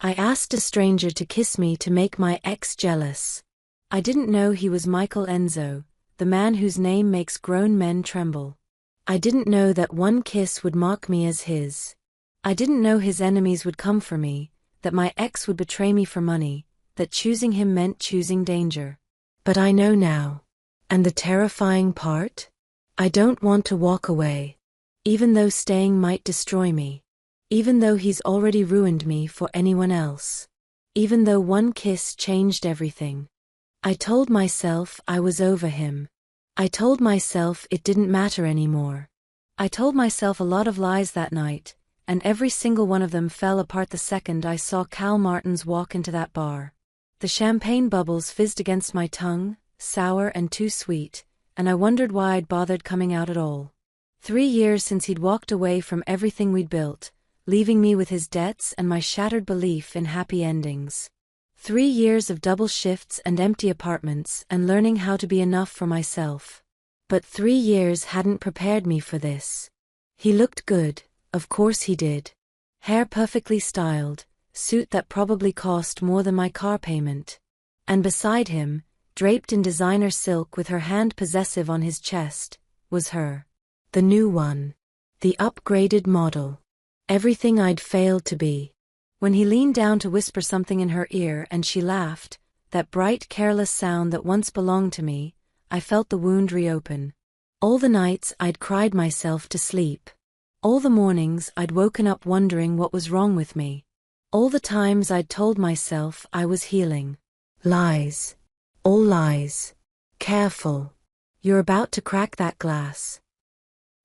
I asked a stranger to kiss me to make my ex jealous. I didn't know he was Michael Enzo, the man whose name makes grown men tremble. I didn't know that one kiss would mark me as his. I didn't know his enemies would come for me, that my ex would betray me for money, that choosing him meant choosing danger. But I know now. And the terrifying part? I don't want to walk away. Even though staying might destroy me. Even though he's already ruined me for anyone else. Even though one kiss changed everything. I told myself I was over him. I told myself it didn't matter anymore. I told myself a lot of lies that night, and every single one of them fell apart the second I saw Cal Martins walk into that bar. The champagne bubbles fizzed against my tongue, sour and too sweet, and I wondered why I'd bothered coming out at all. 3 years since he'd walked away from everything we'd built, leaving me with his debts and my shattered belief in happy endings. 3 years of double shifts and empty apartments and learning how to be enough for myself. But 3 years hadn't prepared me for this. He looked good, of course he did. Hair perfectly styled, suit that probably cost more than my car payment. And beside him, draped in designer silk with her hand possessive on his chest, was her. The new one. The upgraded model. Everything I'd failed to be. When he leaned down to whisper something in her ear and she laughed, that bright, careless sound that once belonged to me, I felt the wound reopen. All the nights I'd cried myself to sleep. All the mornings I'd woken up wondering what was wrong with me. All the times I'd told myself I was healing. Lies. All lies. Careful. You're about to crack that glass.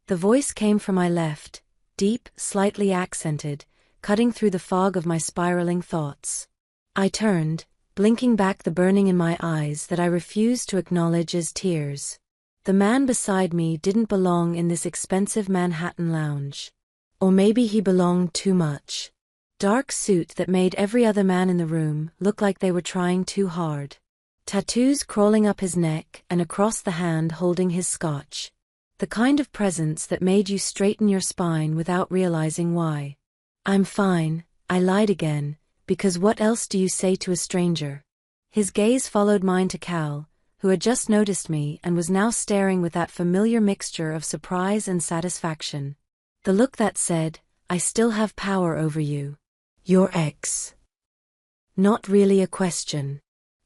The voice came from my left, deep, slightly accented, cutting through the fog of my spiraling thoughts. I turned, blinking back the burning in my eyes that I refused to acknowledge as tears. The man beside me didn't belong in this expensive Manhattan lounge. Or maybe he belonged too much. Dark suit that made every other man in the room look like they were trying too hard. Tattoos crawling up his neck and across the hand holding his scotch. The kind of presence that made you straighten your spine without realizing why. I'm fine, I lied again, because what else do you say to a stranger? His gaze followed mine to Cal, who had just noticed me and was now staring with that familiar mixture of surprise and satisfaction. The look that said, I still have power over you. Your ex. Not really a question.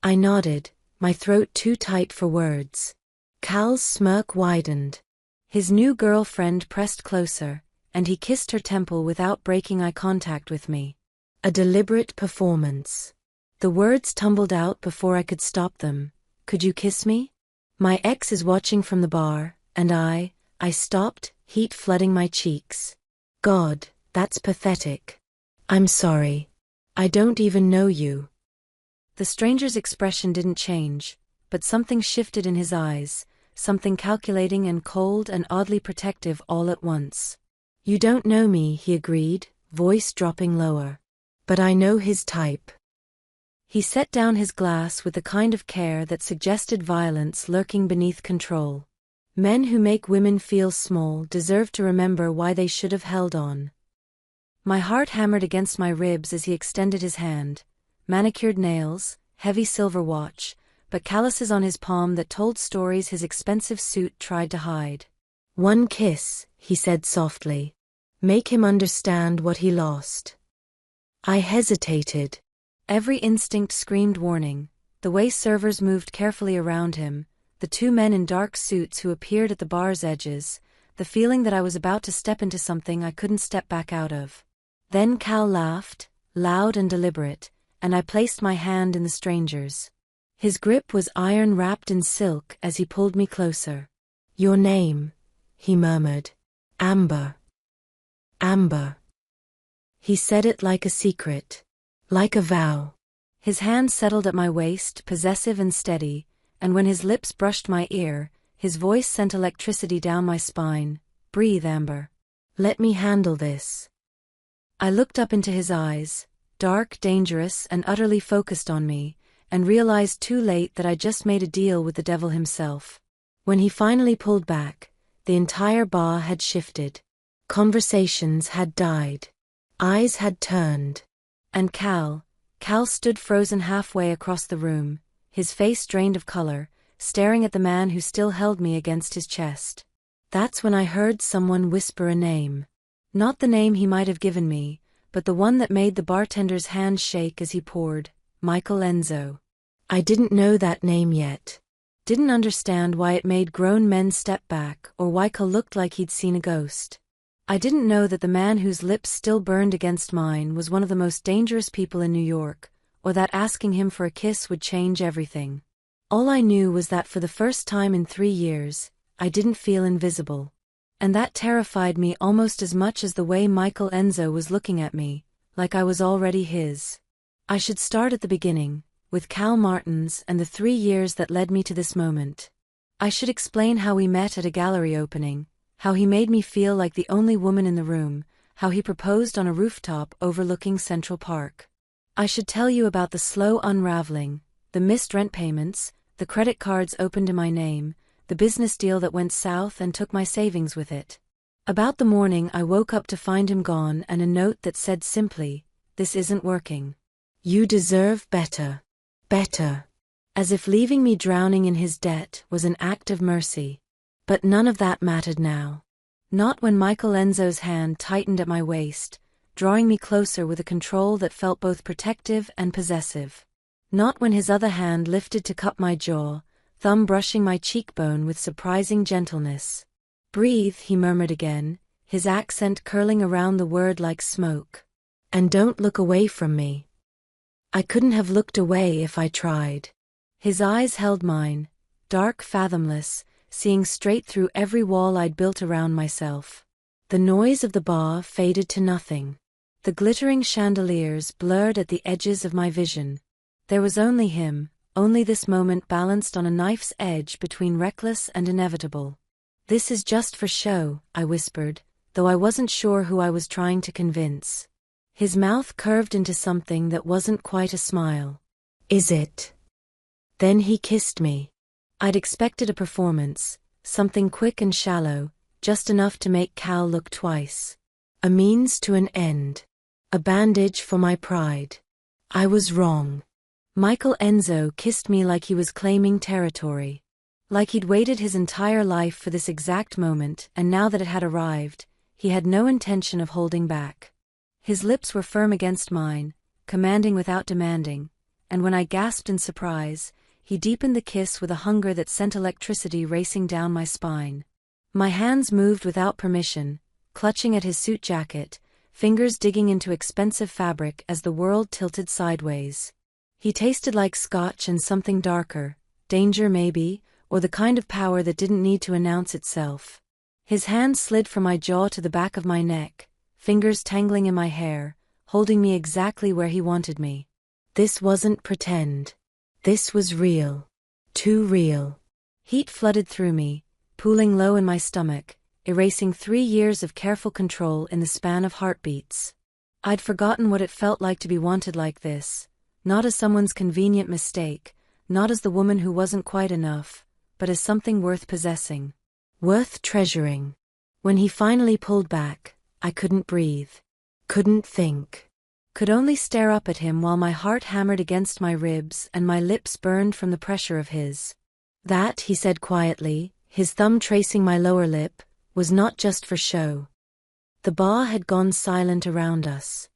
I nodded, my throat too tight for words. Cal's smirk widened. His new girlfriend pressed closer, and he kissed her temple without breaking eye contact with me. A deliberate performance. The words tumbled out before I could stop them. Could you kiss me? My ex is watching from the bar, and I stopped, heat flooding my cheeks. God, that's pathetic. I'm sorry. I don't even know you. The stranger's expression didn't change, but something shifted in his eyes, something calculating and cold and oddly protective all at once. You don't know me, he agreed, voice dropping lower. But I know his type. He set down his glass with the kind of care that suggested violence lurking beneath control. Men who make women feel small deserve to remember why they should have held on. My heart hammered against my ribs as he extended his hand. Manicured nails, heavy silver watch, but calluses on his palm that told stories his expensive suit tried to hide. One kiss, he said softly. Make him understand what he lost. I hesitated. Every instinct screamed warning, the way servers moved carefully around him, the 2 men in dark suits who appeared at the bar's edges, the feeling that I was about to step into something I couldn't step back out of. Then Cal laughed, loud and deliberate, and I placed my hand in the stranger's. His grip was iron wrapped in silk as he pulled me closer. Your name, he murmured. Amber. Amber. He said it like a secret. Like a vow. His hand settled at my waist, possessive and steady, and when his lips brushed my ear, his voice sent electricity down my spine. Breathe, Amber. Let me handle this. I looked up into his eyes, dark, dangerous, and utterly focused on me, and realized too late that I'd just made a deal with the devil himself. When he finally pulled back, the entire bar had shifted. Conversations had died. Eyes had turned. And Cal stood frozen halfway across the room, his face drained of color, staring at the man who still held me against his chest. That's when I heard someone whisper a name. Not the name he might have given me, but the one that made the bartender's hand shake as he poured, Michael Enzo. I didn't know that name yet. Didn't understand why it made grown men step back or why Cal looked like he'd seen a ghost. I didn't know that the man whose lips still burned against mine was one of the most dangerous people in New York, or that asking him for a kiss would change everything. All I knew was that for the first time in 3 years, I didn't feel invisible. And that terrified me almost as much as the way Michael Enzo was looking at me, like I was already his. I should start at the beginning, with Cal Martins and the 3 years that led me to this moment. I should explain how we met at a gallery opening, how he made me feel like the only woman in the room, how he proposed on a rooftop overlooking Central Park. I should tell you about the slow unraveling, the missed rent payments, the credit cards opened in my name, the business deal that went south and took my savings with it. About the morning I woke up to find him gone and a note that said simply, "This isn't working. You deserve better. Better." As if leaving me drowning in his debt was an act of mercy. But none of that mattered now. Not when Michael Enzo's hand tightened at my waist, drawing me closer with a control that felt both protective and possessive. Not when his other hand lifted to cup my jaw, thumb brushing my cheekbone with surprising gentleness. "Breathe," he murmured again, his accent curling around the word like smoke. "And don't look away from me." I couldn't have looked away if I tried. His eyes held mine, dark, fathomless, seeing straight through every wall I'd built around myself. The noise of the bar faded to nothing. The glittering chandeliers blurred at the edges of my vision. There was only him, only this moment balanced on a knife's edge between reckless and inevitable. "This is just for show," I whispered, though I wasn't sure who I was trying to convince. His mouth curved into something that wasn't quite a smile. "Is it?" Then he kissed me. I'd expected a performance, something quick and shallow, just enough to make Cal look twice. A means to an end. A bandage for my pride. I was wrong. Michael Enzo kissed me like he was claiming territory. Like he'd waited his entire life for this exact moment, and now that it had arrived, he had no intention of holding back. His lips were firm against mine, commanding without demanding, and when I gasped in surprise, he deepened the kiss with a hunger that sent electricity racing down my spine. My hands moved without permission, clutching at his suit jacket, fingers digging into expensive fabric as the world tilted sideways. He tasted like scotch and something darker, danger maybe, or the kind of power that didn't need to announce itself. His hand slid from my jaw to the back of my neck, fingers tangling in my hair, holding me exactly where he wanted me. This wasn't pretend. This was real. Too real. Heat flooded through me, pooling low in my stomach, erasing 3 years of careful control in the span of heartbeats. I'd forgotten what it felt like to be wanted like this, not as someone's convenient mistake, not as the woman who wasn't quite enough, but as something worth possessing. Worth treasuring. When he finally pulled back, I couldn't breathe. Couldn't think. Could only stare up at him while my heart hammered against my ribs and my lips burned from the pressure of his. That, he said quietly, his thumb tracing my lower lip, was not just for show. The bar had gone silent around us.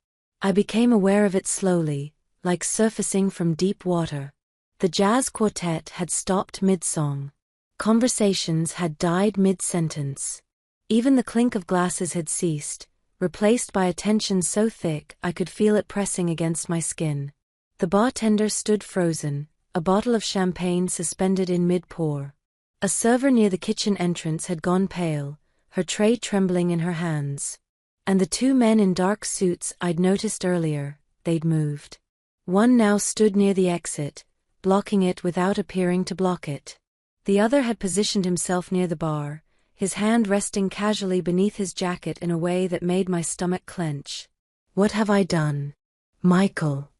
I became aware of it slowly, like surfacing from deep water. The jazz quartet had stopped mid-song. Conversations had died mid-sentence. Even the clink of glasses had ceased, replaced by a tension so thick I could feel it pressing against my skin. The bartender stood frozen, a bottle of champagne suspended in mid-pour. A server near the kitchen entrance had gone pale, her tray trembling in her hands. And the 2 men in dark suits I'd noticed earlier, they'd moved. One now stood near the exit, blocking it without appearing to block it. The other had positioned himself near the bar, his hand resting casually beneath his jacket in a way that made my stomach clench. "What have I done? Michael?"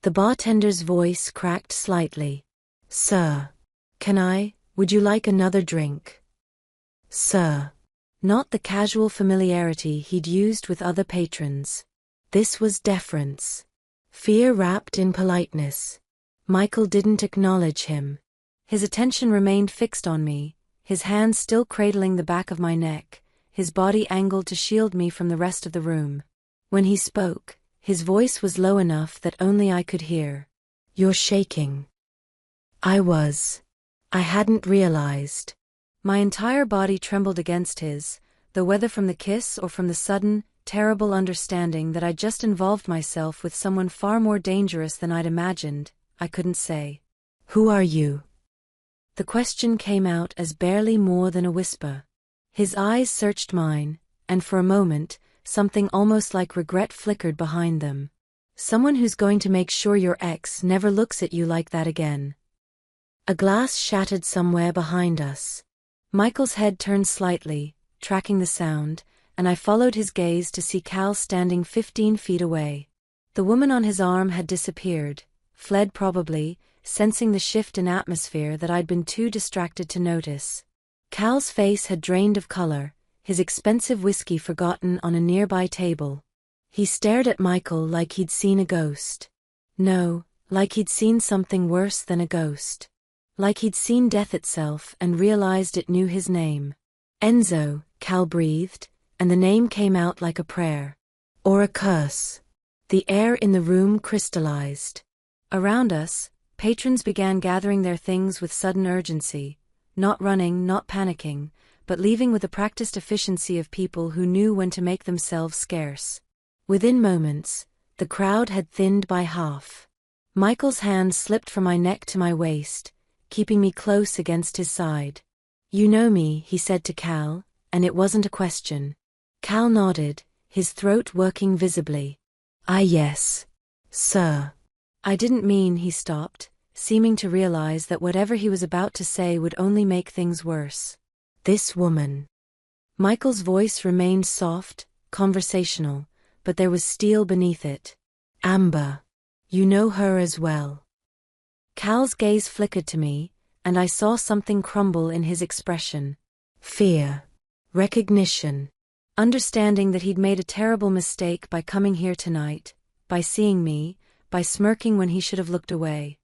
The bartender's voice cracked slightly. "Sir. Would you like another drink?" "Sir." Not the casual familiarity he'd used with other patrons. This was deference. Fear wrapped in politeness. Michael didn't acknowledge him. His attention remained fixed on me, his hands still cradling the back of my neck, his body angled to shield me from the rest of the room. When he spoke, his voice was low enough that only I could hear. "You're shaking." I was. I hadn't realized. My entire body trembled against his, though whether from the kiss or from the sudden, terrible understanding that I'd just involved myself with someone far more dangerous than I'd imagined, I couldn't say. "Who are you?" The question came out as barely more than a whisper. His eyes searched mine, and for a moment, something almost like regret flickered behind them. "Someone who's going to make sure your ex never looks at you like that again." A glass shattered somewhere behind us. Michael's head turned slightly, tracking the sound, and I followed his gaze to see Cal standing 15 feet away. The woman on his arm had disappeared, fled probably, sensing the shift in atmosphere that I'd been too distracted to notice. Cal's face had drained of color, his expensive whiskey forgotten on a nearby table. He stared at Michael like he'd seen a ghost. No, like he'd seen something worse than a ghost. Like he'd seen death itself and realized it knew his name. "Enzo," Cal breathed, and the name came out like a prayer. Or a curse. The air in the room crystallized. Around us, patrons began gathering their things with sudden urgency, not running, not panicking, but leaving with the practiced efficiency of people who knew when to make themselves scarce. Within moments, the crowd had thinned by half. Michael's hand slipped from my neck to my waist, keeping me close against his side. "You know me," he said to Cal, and it wasn't a question. Cal nodded, his throat working visibly. Yes, sir." "I didn't mean," he stopped, seeming to realize that whatever he was about to say would only make things worse. "This woman." Michael's voice remained soft, conversational, but there was steel beneath it. "Amber. You know her as well." Cal's gaze flickered to me, and I saw something crumble in his expression. Fear. Recognition. Understanding that he'd made a terrible mistake by coming here tonight, by seeing me, by smirking when he should have looked away.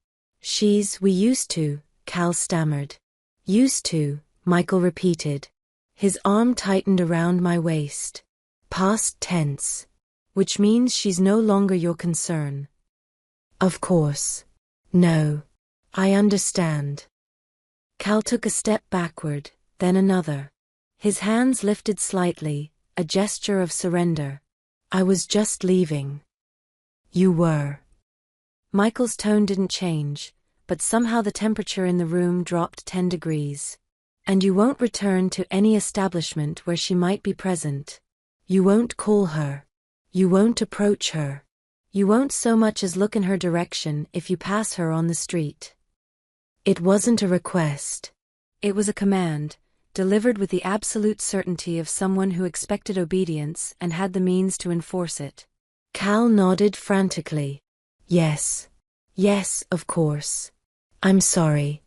We used to," Cal stammered. "Used to," Michael repeated. His arm tightened around my waist. "Past tense. Which means she's no longer your concern." "Of course. No. I understand." Cal took a step backward, then another. His hands lifted slightly, a gesture of surrender. "I was just leaving." "You were." Michael's tone didn't change, but somehow the temperature in the room dropped 10 degrees. "And you won't return to any establishment where she might be present. You won't call her. You won't approach her. You won't so much as look in her direction if you pass her on the street." It wasn't a request. It was a command, delivered with the absolute certainty of someone who expected obedience and had the means to enforce it. Cal nodded frantically. "Yes. Yes, of course. I'm sorry."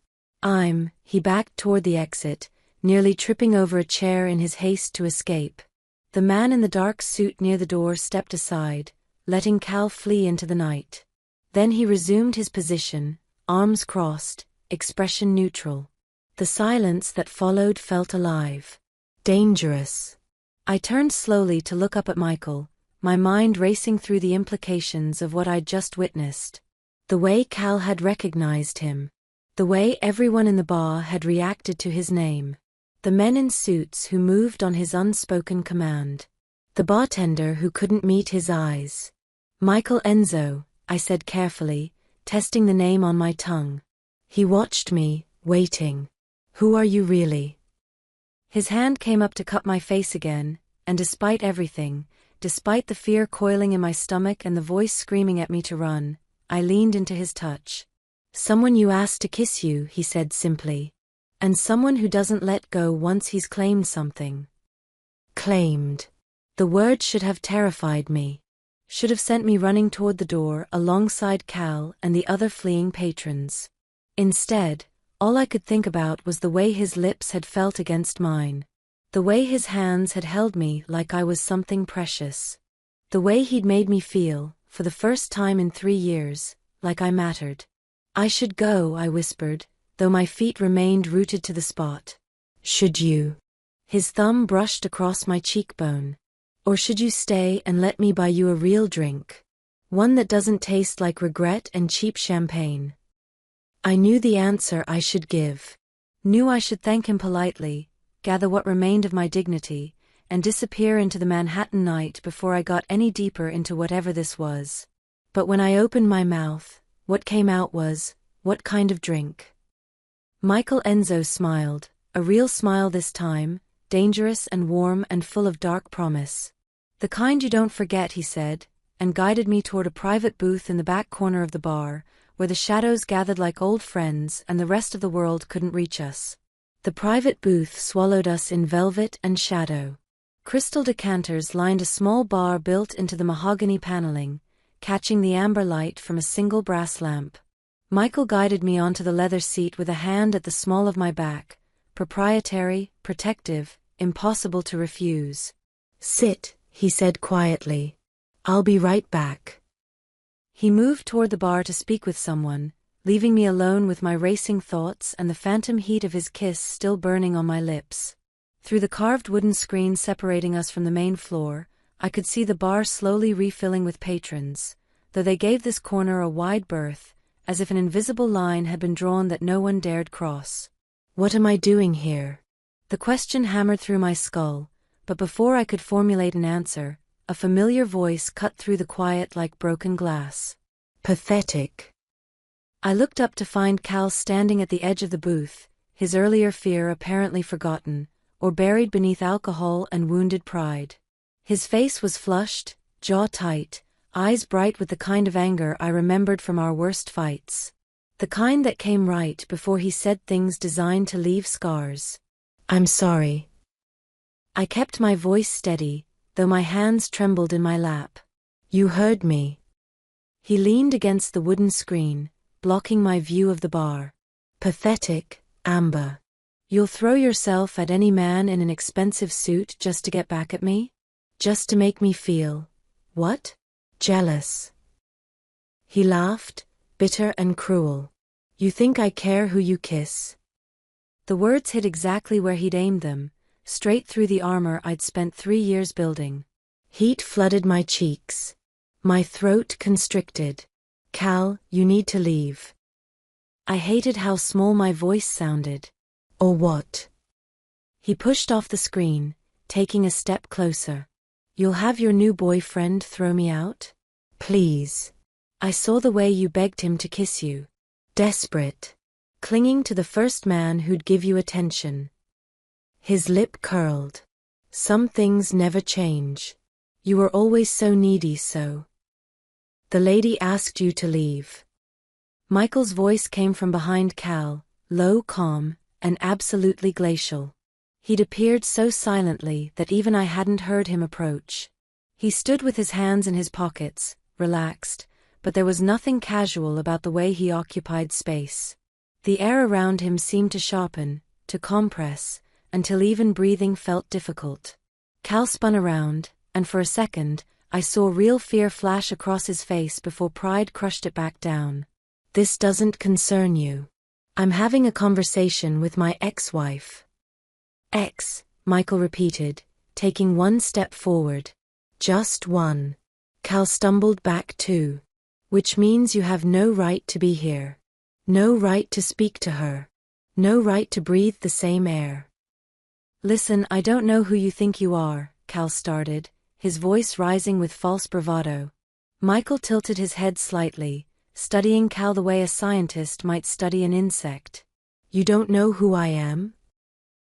He backed toward the exit, nearly tripping over a chair in his haste to escape. The man in the dark suit near the door stepped aside, letting Cal flee into the night. Then he resumed his position, arms crossed, expression neutral. The silence that followed felt alive. Dangerous. I turned slowly to look up at Michael, my mind racing through the implications of what I'd just witnessed. The way Cal had recognized him. The way everyone in the bar had reacted to his name. The men in suits who moved on his unspoken command. The bartender who couldn't meet his eyes. "Michael Enzo," I said carefully, testing the name on my tongue. He watched me, waiting. "Who are you really?" His hand came up to cup my face again, and despite everything, despite the fear coiling in my stomach and the voice screaming at me to run, I leaned into his touch. "Someone you asked to kiss you," he said simply. "And someone who doesn't let go once he's claimed something." Claimed. The word should have terrified me. Should have sent me running toward the door alongside Cal and the other fleeing patrons. Instead, all I could think about was the way his lips had felt against mine. The way his hands had held me like I was something precious. The way he'd made me feel, for the first time in 3 years, like I mattered. I should go, I whispered, though my feet remained rooted to the spot. Should you? His thumb brushed across my cheekbone. Or should you stay and let me buy you a real drink? One that doesn't taste like regret and cheap champagne. I knew the answer I should give. Knew I should thank him politely, gather what remained of my dignity, and disappear into the Manhattan night before I got any deeper into whatever this was. But when I opened my mouth, what came out was, what kind of drink? Michael Enzo smiled, a real smile this time, dangerous and warm and full of dark promise. The kind you don't forget, he said, and guided me toward a private booth in the back corner of the bar, where the shadows gathered like old friends and the rest of the world couldn't reach us. The private booth swallowed us in velvet and shadow. Crystal decanters lined a small bar built into the mahogany paneling, catching the amber light from a single brass lamp. Michael guided me onto the leather seat with a hand at the small of my back, proprietary, protective, impossible to refuse. Sit, he said quietly. I'll be right back. He moved toward the bar to speak with someone, leaving me alone with my racing thoughts and the phantom heat of his kiss still burning on my lips. Through the carved wooden screen separating us from the main floor, I could see the bar slowly refilling with patrons, though they gave this corner a wide berth, as if an invisible line had been drawn that no one dared cross. What am I doing here? The question hammered through my skull, but before I could formulate an answer, a familiar voice cut through the quiet like broken glass. Pathetic. I looked up to find Cal standing at the edge of the booth, his earlier fear apparently forgotten, or buried beneath alcohol and wounded pride. His face was flushed, jaw tight, eyes bright with the kind of anger I remembered from our worst fights. The kind that came right before he said things designed to leave scars. I'm sorry. I kept my voice steady, though my hands trembled in my lap. You heard me. He leaned against the wooden screen, blocking my view of the bar. Pathetic, Amber. You'll throw yourself at any man in an expensive suit just to get back at me? Just to make me feel, what? Jealous. He laughed, bitter and cruel. You think I care who you kiss? The words hit exactly where he'd aimed them, straight through the armor I'd spent 3 years building. Heat flooded my cheeks. My throat constricted. Cal, you need to leave. I hated how small my voice sounded. Or what? He pushed off the screen, taking a step closer. You'll have your new boyfriend throw me out? Please. I saw the way you begged him to kiss you. Desperate. Clinging to the first man who'd give you attention. His lip curled. Some things never change. You were always so needy, so. The lady asked you to leave. Michael's voice came from behind Cal, low, calm, and absolutely glacial. He'd appeared so silently that even I hadn't heard him approach. He stood with his hands in his pockets, relaxed, but there was nothing casual about the way he occupied space. The air around him seemed to sharpen, to compress, until even breathing felt difficult. Cal spun around, and for a second, I saw real fear flash across his face before pride crushed it back down. This doesn't concern you. I'm having a conversation with my ex-wife. Ex, Michael repeated, taking one step forward. Just one. Cal stumbled back too. Which means you have no right to be here. No right to speak to her. No right to breathe the same air. Listen, I don't know who you think you are, Cal started, his voice rising with false bravado. Michael tilted his head slightly, studying Cal the way a scientist might study an insect. You don't know who I am?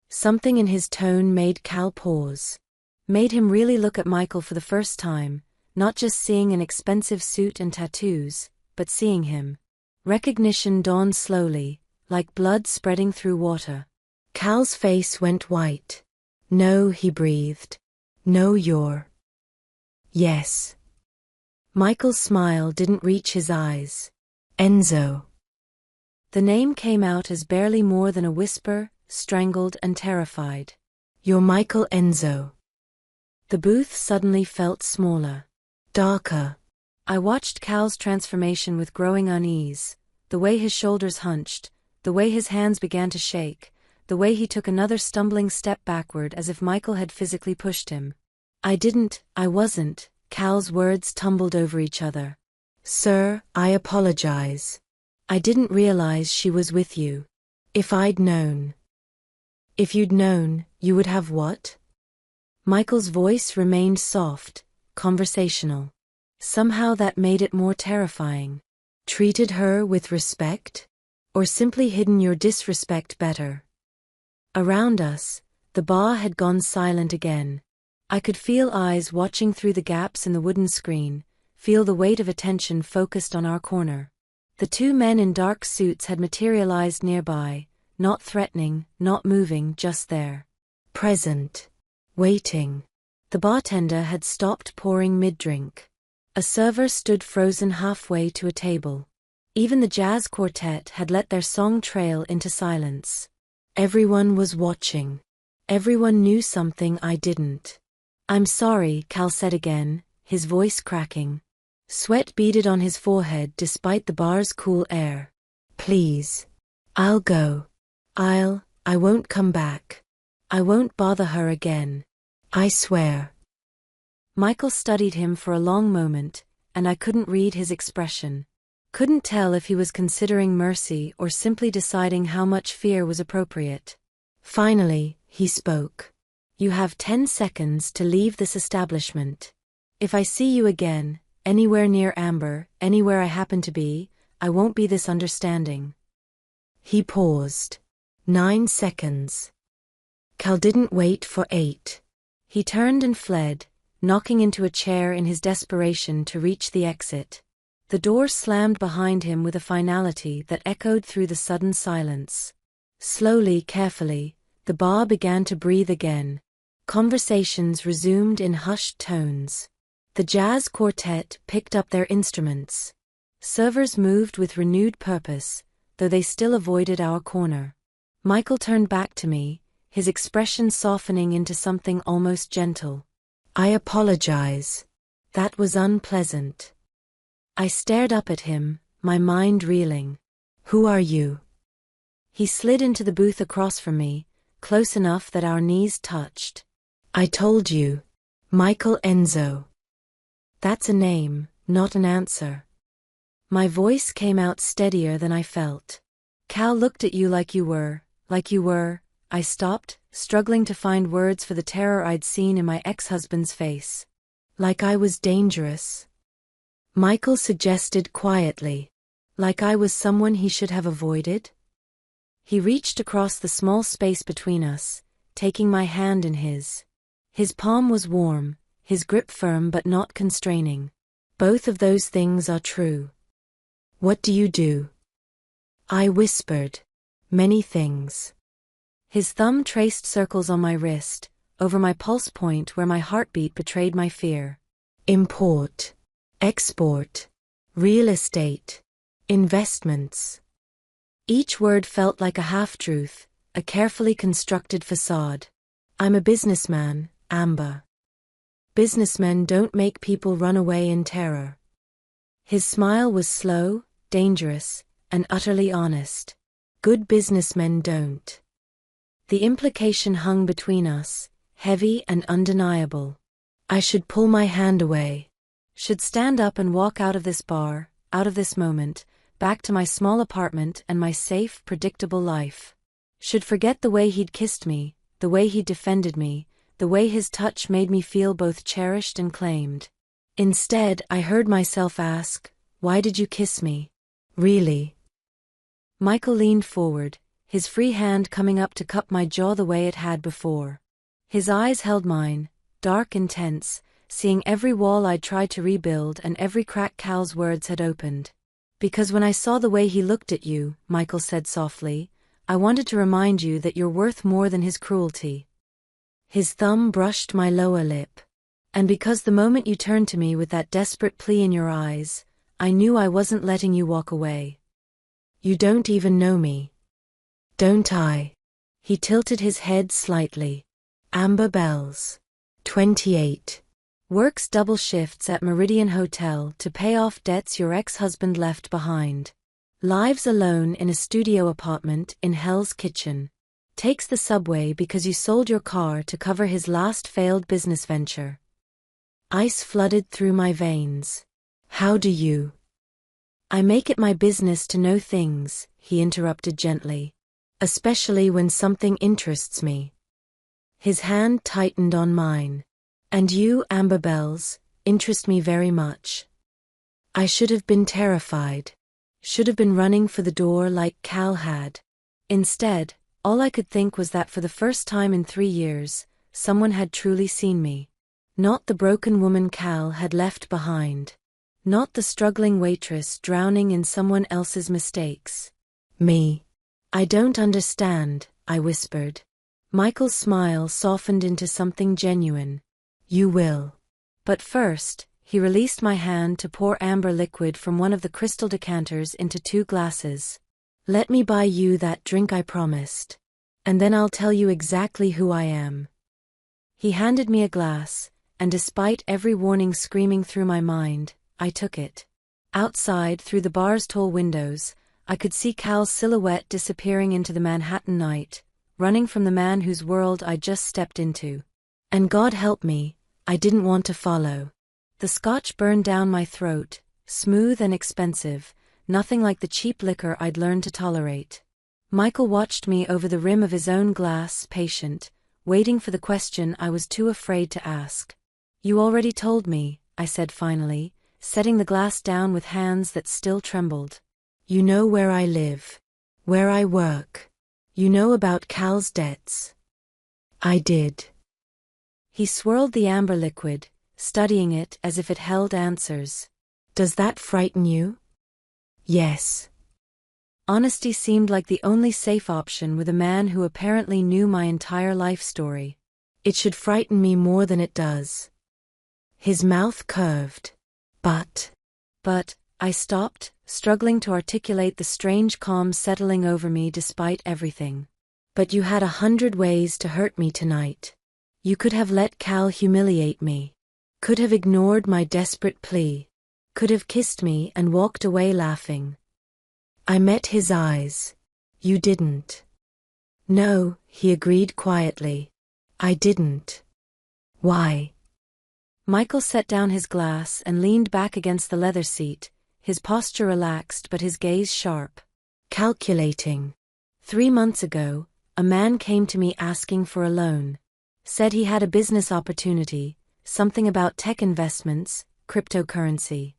Something in his tone made Cal pause. Made him really look at Michael for the first time, not just seeing an expensive suit and tattoos, but seeing him. Recognition dawned slowly, like blood spreading through water. Cal's face went white. No, he breathed. No, you're. Yes. Michael's smile didn't reach his eyes. Enzo. The name came out as barely more than a whisper, strangled and terrified. You're Michael Enzo. The booth suddenly felt smaller. darker. I watched Cal's transformation with growing unease, the way his shoulders hunched, the way his hands began to shake, the way he took another stumbling step backward as if Michael had physically pushed him. I wasn't, Cal's words tumbled over each other. Sir, I apologize. I didn't realize she was with you. If I'd known. If you'd known, you would have what? Michael's voice remained soft, conversational. Somehow that made it more terrifying. Treated her with respect? Or simply hidden your disrespect better? Around us, the bar had gone silent again. I could feel eyes watching through the gaps in the wooden screen, feel the weight of attention focused on our corner. The two men in dark suits had materialized nearby, not threatening, not moving, just there. Present. Waiting. The bartender had stopped pouring mid-drink. A server stood frozen halfway to a table. Even the jazz quartet had let their song trail into silence. Everyone was watching. Everyone knew something I didn't. I'm sorry, Cal said again, his voice cracking. Sweat beaded on his forehead despite the bar's cool air. Please. I'll go. I won't come back. I won't bother her again. I swear. Michael studied him for a long moment, and I couldn't read his expression. Couldn't tell if he was considering mercy or simply deciding how much fear was appropriate. Finally, he spoke. You have 10 seconds to leave this establishment. If I see you again, anywhere near Amber, anywhere I happen to be, I won't be this understanding. He paused. 9 seconds. Cal didn't wait for 8. He turned and fled, knocking into a chair in his desperation to reach the exit. The door slammed behind him with a finality that echoed through the sudden silence. Slowly, carefully, the bar began to breathe again. Conversations resumed in hushed tones. The jazz quartet picked up their instruments. Servers moved with renewed purpose, though they still avoided our corner. Michael turned back to me, his expression softening into something almost gentle. I apologize. That was unpleasant. I stared up at him, my mind reeling. Who are you? He slid into the booth across from me, close enough that our knees touched. I told you. Michael Enzo. That's a name, not an answer. My voice came out steadier than I felt. Cal looked at you like you were. I stopped, struggling to find words for the terror I'd seen in my ex-husband's face. Like I was dangerous. Michael suggested quietly. Like I was someone he should have avoided? He reached across the small space between us, taking my hand in his. His palm was warm, his grip firm but not constraining. Both of those things are true. What do you do? I whispered. Many things. His thumb traced circles on my wrist, over my pulse point where my heartbeat betrayed my fear. Import. Export. Real estate. Investments. Each word felt like a half-truth, a carefully constructed facade. I'm a businessman, Amber. Businessmen don't make people run away in terror. His smile was slow, dangerous, and utterly honest. Good businessmen don't. The implication hung between us, heavy and undeniable. I should pull my hand away. Should stand up and walk out of this bar, out of this moment, back to my small apartment and my safe, predictable life. Should forget the way he'd kissed me, the way he'd defended me, the way his touch made me feel both cherished and claimed. Instead, I heard myself ask, why did you kiss me? Really? Michael leaned forward, his free hand coming up to cup my jaw the way it had before. His eyes held mine, dark, intense, seeing every wall I'd tried to rebuild and every crack Cal's words had opened. Because when I saw the way he looked at you, Michael said softly, I wanted to remind you that you're worth more than his cruelty. His thumb brushed my lower lip. And because the moment you turned to me with that desperate plea in your eyes, I knew I wasn't letting you walk away. You don't even know me. Don't I? He tilted his head slightly. Amber Bells. 28. Works double shifts at Meridian Hotel to pay off debts your ex-husband left behind. Lives alone in a studio apartment in Hell's Kitchen. Takes the subway because you sold your car to cover his last failed business venture. Ice flooded through my veins. How do you? I make it my business to know things, he interrupted gently. Especially when something interests me. His hand tightened on mine. And you, Amber Bells, interest me very much. I should have been terrified. Should have been running for the door like Cal had. Instead, all I could think was that for the first time in 3 years, someone had truly seen me. Not the broken woman Cal had left behind. Not the struggling waitress drowning in someone else's mistakes. Me. I don't understand, I whispered. Michael's smile softened into something genuine. You will. But first, he released my hand to pour amber liquid from one of the crystal decanters into 2 glasses. Let me buy you that drink I promised. And then I'll tell you exactly who I am. He handed me a glass, and despite every warning screaming through my mind, I took it. Outside, through the bar's tall windows, I could see Cal's silhouette disappearing into the Manhattan night, running from the man whose world I'd just stepped into. And God help me, I didn't want to follow. The scotch burned down my throat, smooth and expensive, nothing like the cheap liquor I'd learned to tolerate. Michael watched me over the rim of his own glass, patient, waiting for the question I was too afraid to ask. You already told me, I said finally, setting the glass down with hands that still trembled. You know where I live. Where I work. You know about Cal's debts. I did. He swirled the amber liquid, studying it as if it held answers. Does that frighten you? Yes. Honesty seemed like the only safe option with a man who apparently knew my entire life story. It should frighten me more than it does. His mouth curved. But, I stopped, struggling to articulate the strange calm settling over me despite everything. But you had 100 ways to hurt me tonight. You could have let Cal humiliate me. Could have ignored my desperate plea. Could have kissed me and walked away laughing. I met his eyes. You didn't. No, he agreed quietly. I didn't. Why? Michael set down his glass and leaned back against the leather seat, his posture relaxed but his gaze sharp. Calculating. 3 months ago, a man came to me asking for a loan. Said he had a business opportunity, something about tech investments, cryptocurrency.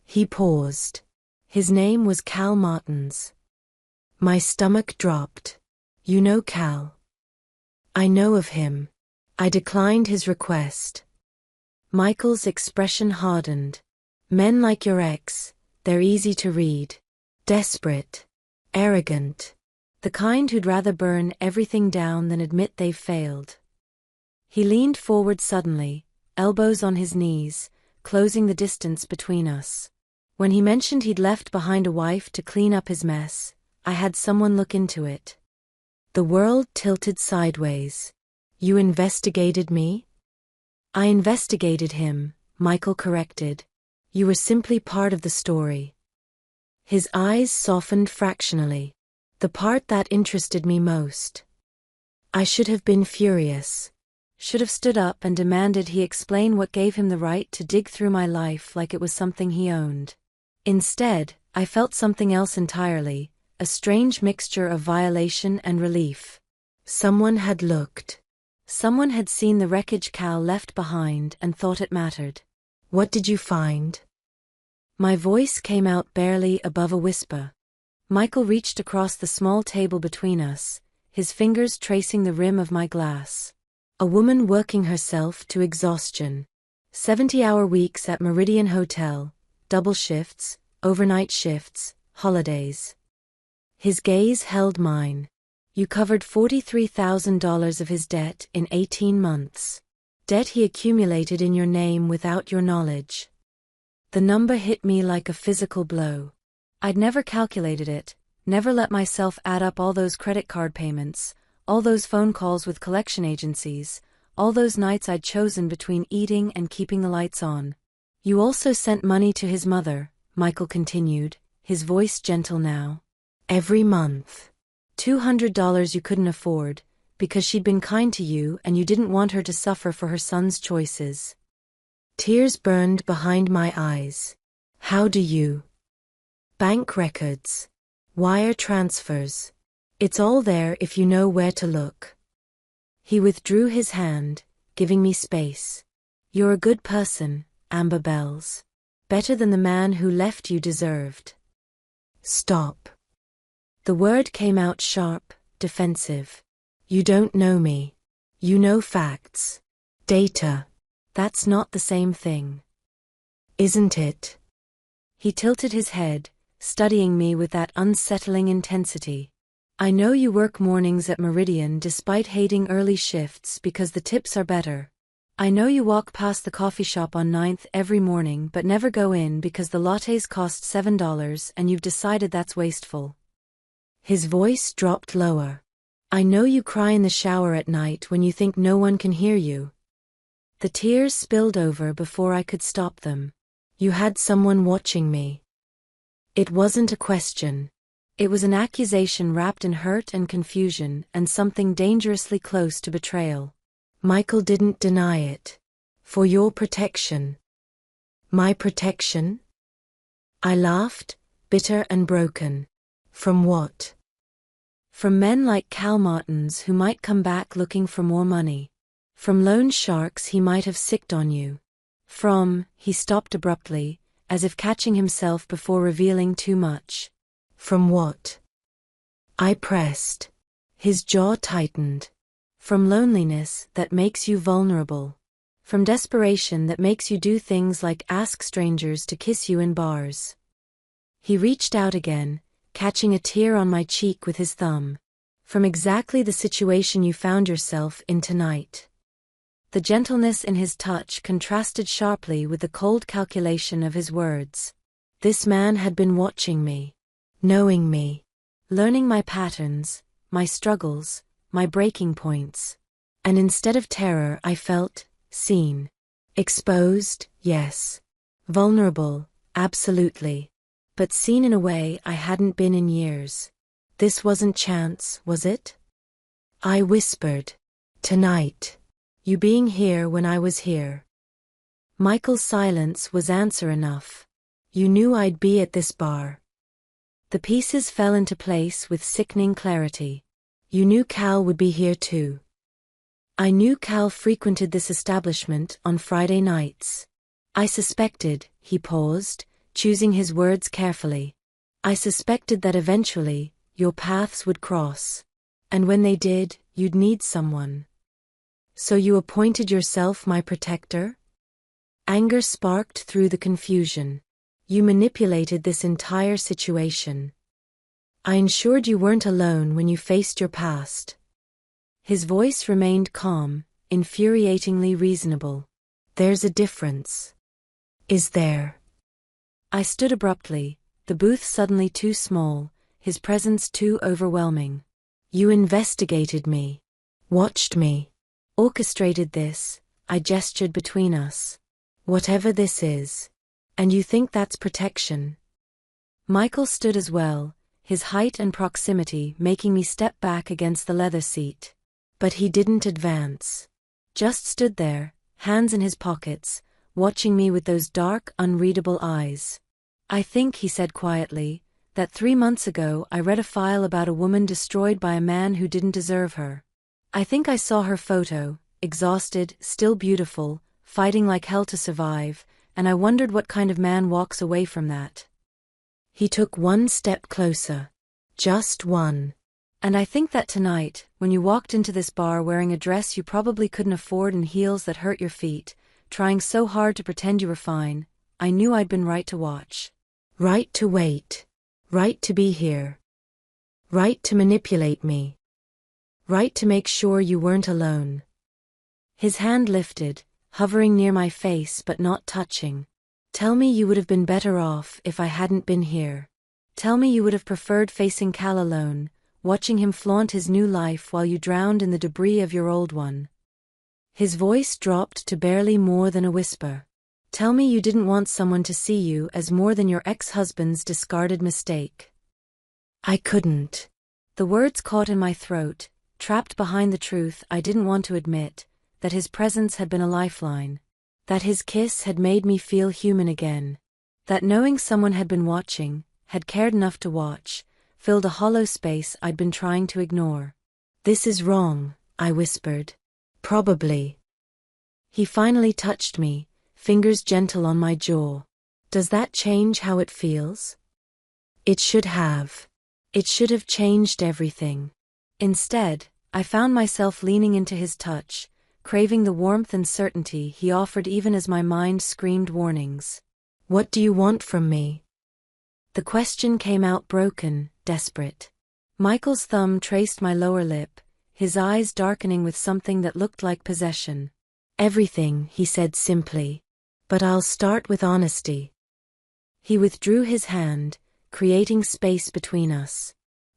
He paused. His name was Cal Martins. My stomach dropped. You know Cal? I know of him. I declined his request. Michael's expression hardened. Men like your ex, they're easy to read. Desperate. Arrogant. The kind who'd rather burn everything down than admit they've failed. He leaned forward suddenly, elbows on his knees, closing the distance between us. When he mentioned he'd left behind a wife to clean up his mess, I had someone look into it. The world tilted sideways. You investigated me? I investigated him, Michael corrected. You were simply part of the story. His eyes softened fractionally. The part that interested me most. I should have been furious. Should have stood up and demanded he explain what gave him the right to dig through my life like it was something he owned. Instead, I felt something else entirely, a strange mixture of violation and relief. Someone had looked. Someone had seen the wreckage Cal left behind and thought it mattered. What did you find? My voice came out barely above a whisper. Michael reached across the small table between us, his fingers tracing the rim of my glass. A woman working herself to exhaustion. 70-hour weeks at Meridian Hotel, double shifts, overnight shifts, holidays. His gaze held mine. You covered $43,000 of his debt in 18 months. Debt he accumulated in your name without your knowledge. The number hit me like a physical blow. I'd never calculated it, never let myself add up all those credit card payments, all those phone calls with collection agencies, all those nights I'd chosen between eating and keeping the lights on. You also sent money to his mother, Michael continued, his voice gentle now. Every month. $200 you couldn't afford, because she'd been kind to you and you didn't want her to suffer for her son's choices. Tears burned behind my eyes. How do you? Bank records. Wire transfers. It's all there if you know where to look. He withdrew his hand, giving me space. You're a good person, Amber Bells. Better than the man who left you deserved. Stop. The word came out sharp, defensive. You don't know me. You know facts. Data. That's not the same thing. Isn't it? He tilted his head, studying me with that unsettling intensity. I know you work mornings at Meridian despite hating early shifts because the tips are better. I know you walk past the coffee shop on 9th every morning but never go in because the lattes cost $7 and you've decided that's wasteful. His voice dropped lower. I know you cry in the shower at night when you think no one can hear you. The tears spilled over before I could stop them. You had someone watching me. It wasn't a question. It was an accusation wrapped in hurt and confusion and something dangerously close to betrayal. Michael didn't deny it. For your protection. My protection? I laughed, bitter and broken. From what? From men like Cal Martins who might come back looking for more money. From loan sharks he might have sicked on you. He stopped abruptly, as if catching himself before revealing too much. From what? I pressed. His jaw tightened. From loneliness that makes you vulnerable. From desperation that makes you do things like ask strangers to kiss you in bars. He reached out again, catching a tear on my cheek with his thumb. From exactly the situation you found yourself in tonight. The gentleness in his touch contrasted sharply with the cold calculation of his words. This man had been watching me. Knowing me. Learning my patterns, my struggles, my breaking points. And instead of terror I felt seen. Exposed, yes. Vulnerable, absolutely. But seen in a way I hadn't been in years. This wasn't chance, was it? I whispered. Tonight. You being here when I was here. Michael's silence was answer enough. You knew I'd be at this bar. The pieces fell into place with sickening clarity. You knew Cal would be here too. I knew Cal frequented this establishment on Friday nights. I suspected, he paused, choosing his words carefully. I suspected that eventually, your paths would cross. And when they did, you'd need someone. So you appointed yourself my protector? Anger sparked through the confusion. You manipulated this entire situation. I ensured you weren't alone when you faced your past. His voice remained calm, infuriatingly reasonable. There's a difference. Is there? I stood abruptly, the booth suddenly too small, his presence too overwhelming. You investigated me. Watched me. Orchestrated this, I gestured between us. Whatever this is. And you think that's protection? Michael stood as well, his height and proximity making me step back against the leather seat. But he didn't advance. Just stood there, hands in his pockets, watching me with those dark, unreadable eyes. I think, he said quietly, that 3 months ago I read a file about a woman destroyed by a man who didn't deserve her. I think I saw her photo, exhausted, still beautiful, fighting like hell to survive, and I wondered what kind of man walks away from that. He took one step closer. Just one. And I think that tonight, when you walked into this bar wearing a dress you probably couldn't afford and heels that hurt your feet, trying so hard to pretend you were fine, I knew I'd been right to watch. Right to wait. Right to be here. Right to manipulate me. Right to make sure you weren't alone. His hand lifted, hovering near my face but not touching. Tell me you would have been better off if I hadn't been here. Tell me you would have preferred facing Cal alone, watching him flaunt his new life while you drowned in the debris of your old one. His voice dropped to barely more than a whisper. Tell me you didn't want someone to see you as more than your ex-husband's discarded mistake. I couldn't. The words caught in my throat, trapped behind the truth I didn't want to admit, that his presence had been a lifeline. That his kiss had made me feel human again. That knowing someone had been watching, had cared enough to watch, filled a hollow space I'd been trying to ignore. This is wrong, I whispered. Probably. He finally touched me, fingers gentle on my jaw. Does that change how it feels? It should have. It should have changed everything. Instead, I found myself leaning into his touch, craving the warmth and certainty he offered even as my mind screamed warnings. What do you want from me? The question came out broken, desperate. Michael's thumb traced my lower lip, his eyes darkening with something that looked like possession. Everything, he said simply. But I'll start with honesty. He withdrew his hand, creating space between us.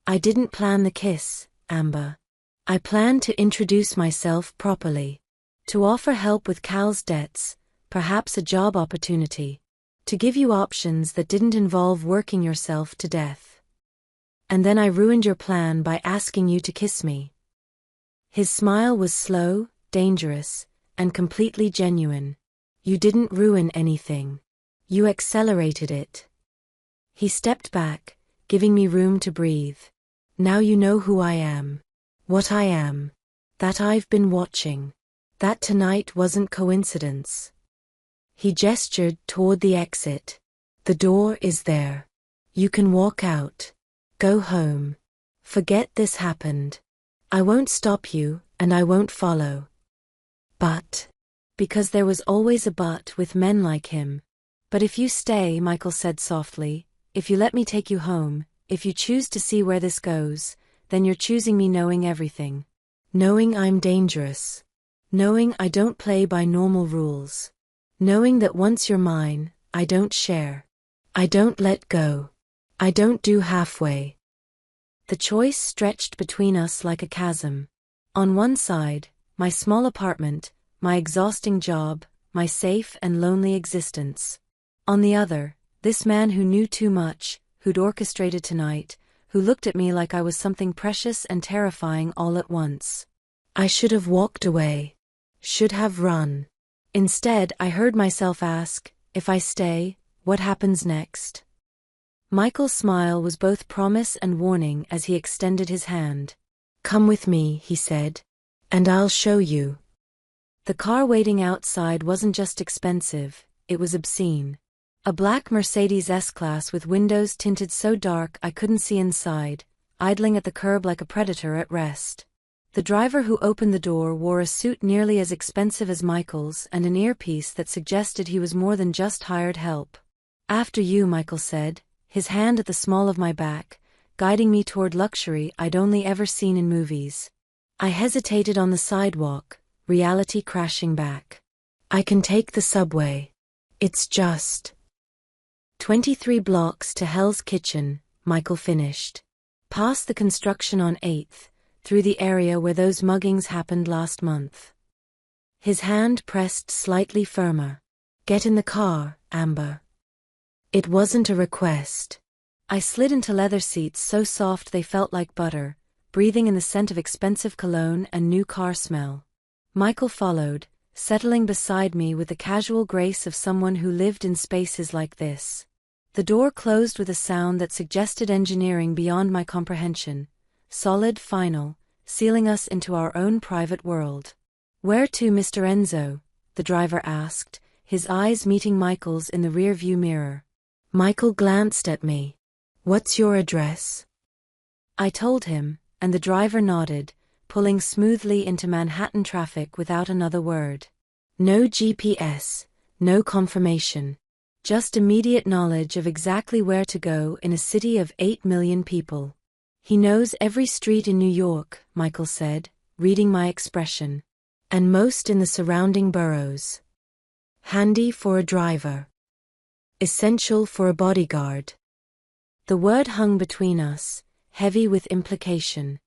I didn't plan the kiss, Amber. I planned to introduce myself properly. To offer help with Cal's debts, perhaps a job opportunity. To give you options that didn't involve working yourself to death. And then I ruined your plan by asking you to kiss me. His smile was slow, dangerous, and completely genuine. You didn't ruin anything. You accelerated it. He stepped back, giving me room to breathe. Now you know who I am. What I am. That I've been watching. That tonight wasn't coincidence. He gestured toward the exit. The door is there. You can walk out. Go home. Forget this happened. I won't stop you, and I won't follow. But. Because there was always a but with men like him. But if you stay, Michael said softly, if you let me take you home, if you choose to see where this goes, then you're choosing me knowing everything. Knowing I'm dangerous. Knowing I don't play by normal rules. Knowing that once you're mine, I don't share. I don't let go. I don't do halfway. The choice stretched between us like a chasm. On one side, my small apartment, my exhausting job, my safe and lonely existence. On the other, this man who knew too much, who'd orchestrated tonight, who looked at me like I was something precious and terrifying all at once. I should have walked away. Should have run. Instead, I heard myself ask, if I stay, what happens next? Michael's smile was both promise and warning as he extended his hand. Come with me, he said. And I'll show you. The car waiting outside wasn't just expensive, it was obscene. A black Mercedes S-Class with windows tinted so dark I couldn't see inside, idling at the curb like a predator at rest. The driver who opened the door wore a suit nearly as expensive as Michael's and an earpiece that suggested he was more than just hired help. After you, Michael said, his hand at the small of my back, guiding me toward luxury I'd only ever seen in movies. I hesitated on the sidewalk, reality crashing back. I can take the subway. It's just 23 blocks to Hell's Kitchen, Michael finished. Past the construction on 8th, through the area where those muggings happened last month. His hand pressed slightly firmer. Get in the car, Amber. It wasn't a request. I slid into leather seats so soft they felt like butter, breathing in the scent of expensive cologne and new car smell. Michael followed, settling beside me with the casual grace of someone who lived in spaces like this. The door closed with a sound that suggested engineering beyond my comprehension, solid, final, sealing us into our own private world. Where to, Mr. Enzo? The driver asked, his eyes meeting Michael's in the rearview mirror. Michael glanced at me. What's your address? I told him, and the driver nodded, pulling smoothly into Manhattan traffic without another word. No GPS, no confirmation. Just immediate knowledge of exactly where to go in a city of 8 million people. He knows every street in New York, Michael said, reading my expression. And most in the surrounding boroughs. Handy for a driver. Essential for a bodyguard. The word hung between us, heavy with implication.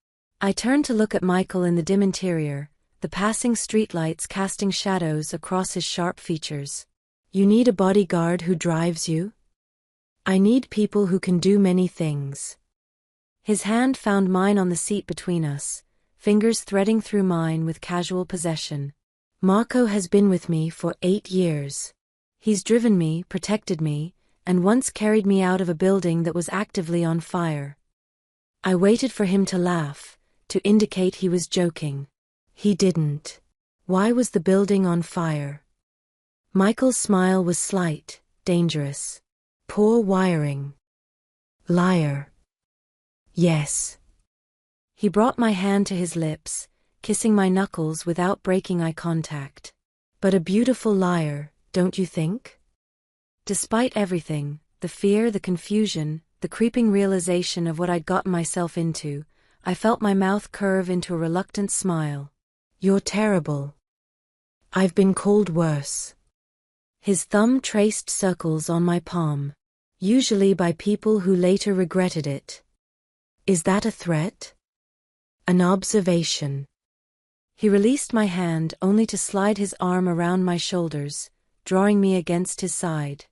I turned to look at Michael in the dim interior, the passing streetlights casting shadows across his sharp features. You need a bodyguard who drives you? I need people who can do many things. His hand found mine on the seat between us, fingers threading through mine with casual possession. Marco has been with me for 8 years. He's driven me, protected me, and once carried me out of a building that was actively on fire. I waited for him to laugh, to indicate he was joking. He didn't. Why was the building on fire? Michael's smile was slight, dangerous. Poor wiring. Liar. Yes. He brought my hand to his lips, kissing my knuckles without breaking eye contact. But a beautiful liar, don't you think? Despite everything, the fear, the confusion, the creeping realization of what I'd gotten myself into, I felt my mouth curve into a reluctant smile. You're terrible. I've been called worse. His thumb traced circles on my palm, usually by people who later regretted it. Is that a threat? An observation. He released my hand only to slide his arm around my shoulders, drawing me against his side.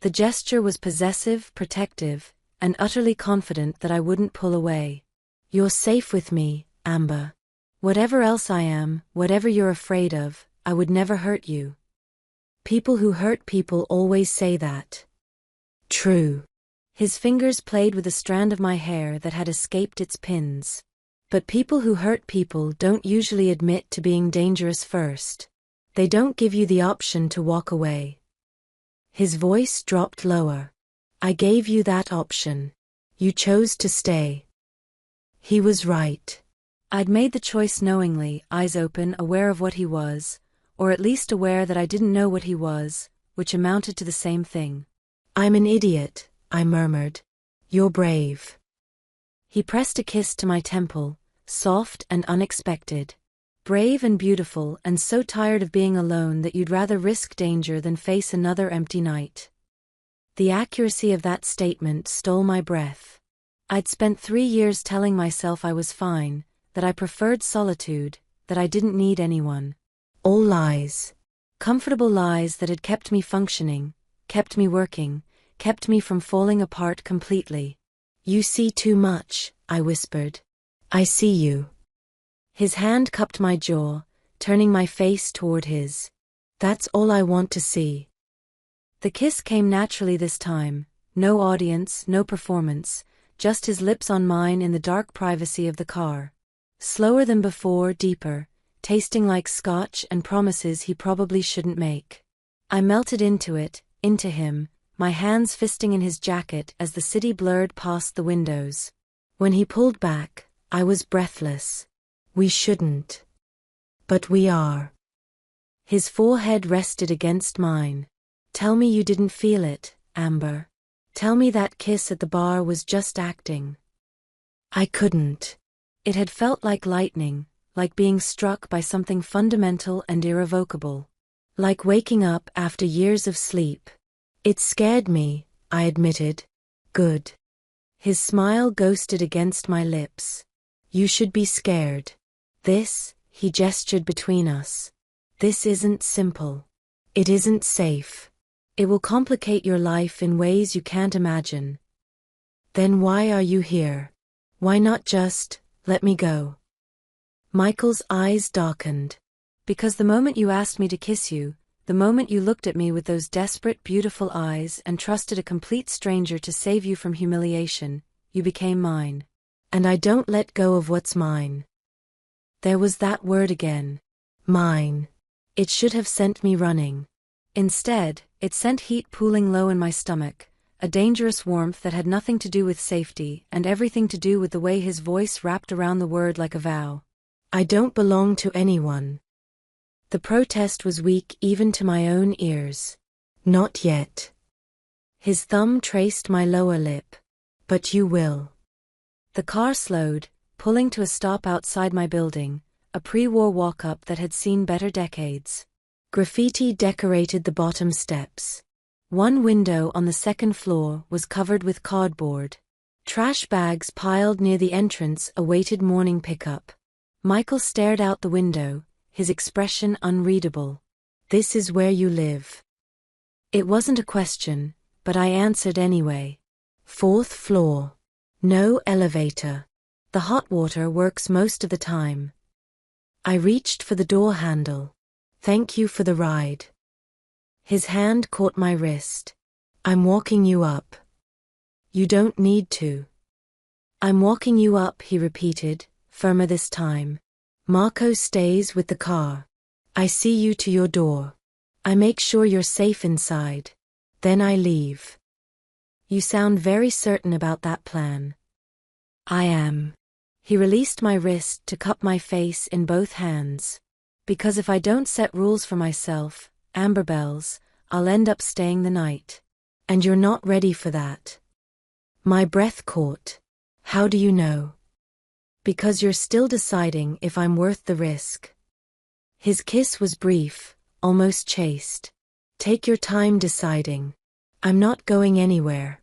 The gesture was possessive, protective, and utterly confident that I wouldn't pull away. You're safe with me, Amber. Whatever else I am, whatever you're afraid of, I would never hurt you. People who hurt people always say that. True. His fingers played with a strand of my hair that had escaped its pins. But people who hurt people don't usually admit to being dangerous first. They don't give you the option to walk away. His voice dropped lower. I gave you that option. You chose to stay. He was right. I'd made the choice knowingly, eyes open, aware of what he was, or at least aware that I didn't know what he was, which amounted to the same thing. I'm an idiot, I murmured. You're brave. He pressed a kiss to my temple, soft and unexpected. Brave and beautiful, and so tired of being alone that you'd rather risk danger than face another empty night. The accuracy of that statement stole my breath. I'd spent 3 years telling myself I was fine, that I preferred solitude, that I didn't need anyone. All lies. Comfortable lies that had kept me functioning, kept me working, kept me from falling apart completely. You see too much, I whispered. I see you. His hand cupped my jaw, turning my face toward his. That's all I want to see. The kiss came naturally this time, no audience, no performance, just his lips on mine in the dark privacy of the car. Slower than before, deeper, tasting like scotch and promises he probably shouldn't make. I melted into it, into him, my hands fisting in his jacket as the city blurred past the windows. When he pulled back, I was breathless. We shouldn't. But we are. His forehead rested against mine. Tell me you didn't feel it, Amber. Tell me that kiss at the bar was just acting. I couldn't. It had felt like lightning, like being struck by something fundamental and irrevocable. Like waking up after years of sleep. It scared me, I admitted. Good. His smile ghosted against my lips. You should be scared. This, he gestured between us. This isn't simple. It isn't safe. It will complicate your life in ways you can't imagine. Then why are you here? Why not just, let me go? Michael's eyes darkened. Because the moment you asked me to kiss you, the moment you looked at me with those desperate, beautiful eyes and trusted a complete stranger to save you from humiliation, you became mine. And I don't let go of what's mine. There was that word again. Mine. It should have sent me running. Instead, it sent heat pooling low in my stomach, a dangerous warmth that had nothing to do with safety and everything to do with the way his voice wrapped around the word like a vow. I don't belong to anyone. The protest was weak even to my own ears. Not yet. His thumb traced my lower lip. But you will. The car slowed, pulling to a stop outside my building, a pre-war walk-up that had seen better decades. Graffiti decorated the bottom steps. One window on the second floor was covered with cardboard. Trash bags piled near the entrance awaited morning pickup. Michael stared out the window, his expression unreadable. "This is where you live." It wasn't a question, but I answered anyway. "Fourth floor. No elevator. The hot water works most of the time." I reached for the door handle. "Thank you for the ride." His hand caught my wrist. "I'm walking you up." "You don't need to." "I'm walking you up," he repeated, firmer this time. "Marco stays with the car. I see you to your door. I make sure you're safe inside. Then I leave." "You sound very certain about that plan." "I am." He released my wrist to cup my face in both hands. "Because if I don't set rules for myself, Amber Bells, I'll end up staying the night. And you're not ready for that." My breath caught. "How do you know?" "Because you're still deciding if I'm worth the risk." His kiss was brief, almost chaste. "Take your time deciding. I'm not going anywhere."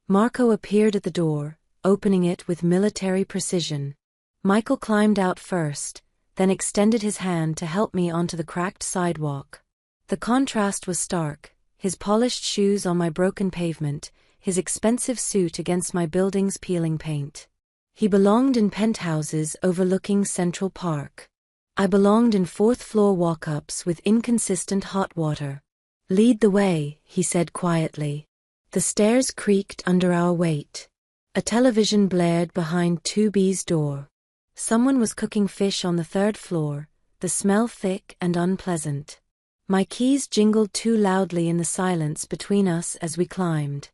Marco appeared at the door, opening it with military precision. Michael climbed out first, then extended his hand to help me onto the cracked sidewalk. The contrast was stark, his polished shoes on my broken pavement, his expensive suit against my building's peeling paint. He belonged in penthouses overlooking Central Park. I belonged in fourth-floor walk-ups with inconsistent hot water. "Lead the way," he said quietly. The stairs creaked under our weight. A television blared behind 2B's door. Someone was cooking fish on the third floor, the smell thick and unpleasant. My keys jingled too loudly in the silence between us as we climbed.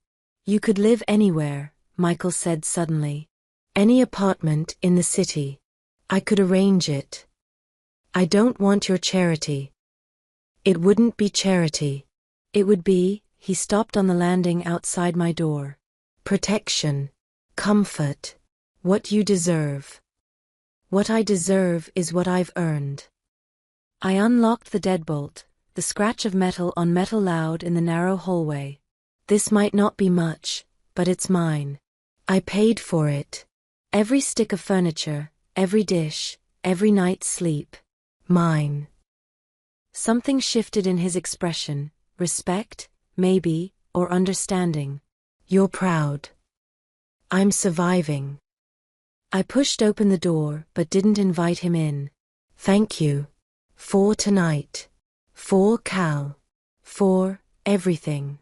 "You could live anywhere," Michael said suddenly. "Any apartment in the city. I could arrange it." "I don't want your charity." "It wouldn't be charity. It would be," he stopped on the landing outside my door, "protection. Comfort. What you deserve." "What I deserve is what I've earned." I unlocked the deadbolt, the scratch of metal on metal loud in the narrow hallway. "This might not be much, but it's mine. I paid for it. Every stick of furniture, every dish, every night's sleep. Mine." Something shifted in his expression, respect, maybe, or understanding. "You're proud." "I'm surviving." I pushed open the door but didn't invite him in. "Thank you. For tonight. For Cal. For everything."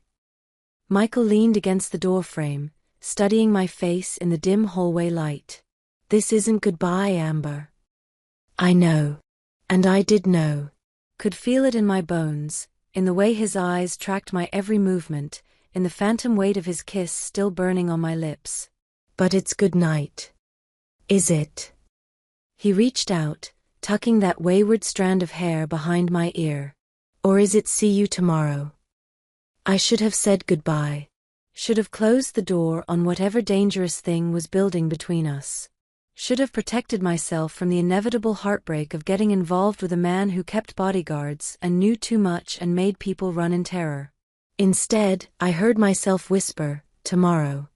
Michael leaned against the doorframe, studying my face in the dim hallway light. "This isn't goodbye, Amber." "I know. And I did know." Could feel it in my bones, in the way his eyes tracked my every movement, in the phantom weight of his kiss still burning on my lips. "But it's good night. Is it?" He reached out, tucking that wayward strand of hair behind my ear. "Or is it see you tomorrow?" I should have said goodbye. Should have closed the door on whatever dangerous thing was building between us. Should have protected myself from the inevitable heartbreak of getting involved with a man who kept bodyguards and knew too much and made people run in terror. Instead, I heard myself whisper, "Tomorrow."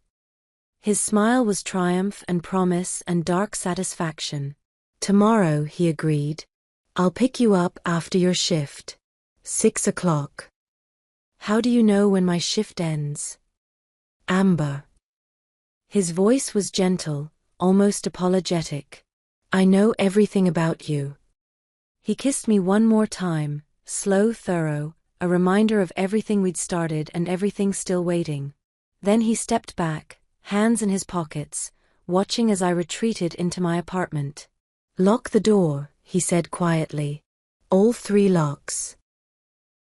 His smile was triumph and promise and dark satisfaction. "Tomorrow," he agreed. "I'll pick you up after your shift. 6 o'clock. "How do you know when my shift ends?" "Amber." His voice was gentle, almost apologetic. "I know everything about you." He kissed me one more time, slow, thorough, a reminder of everything we'd started and everything still waiting. Then he stepped back, hands in his pockets, watching as I retreated into my apartment. "Lock the door," he said quietly. "All 3 locks."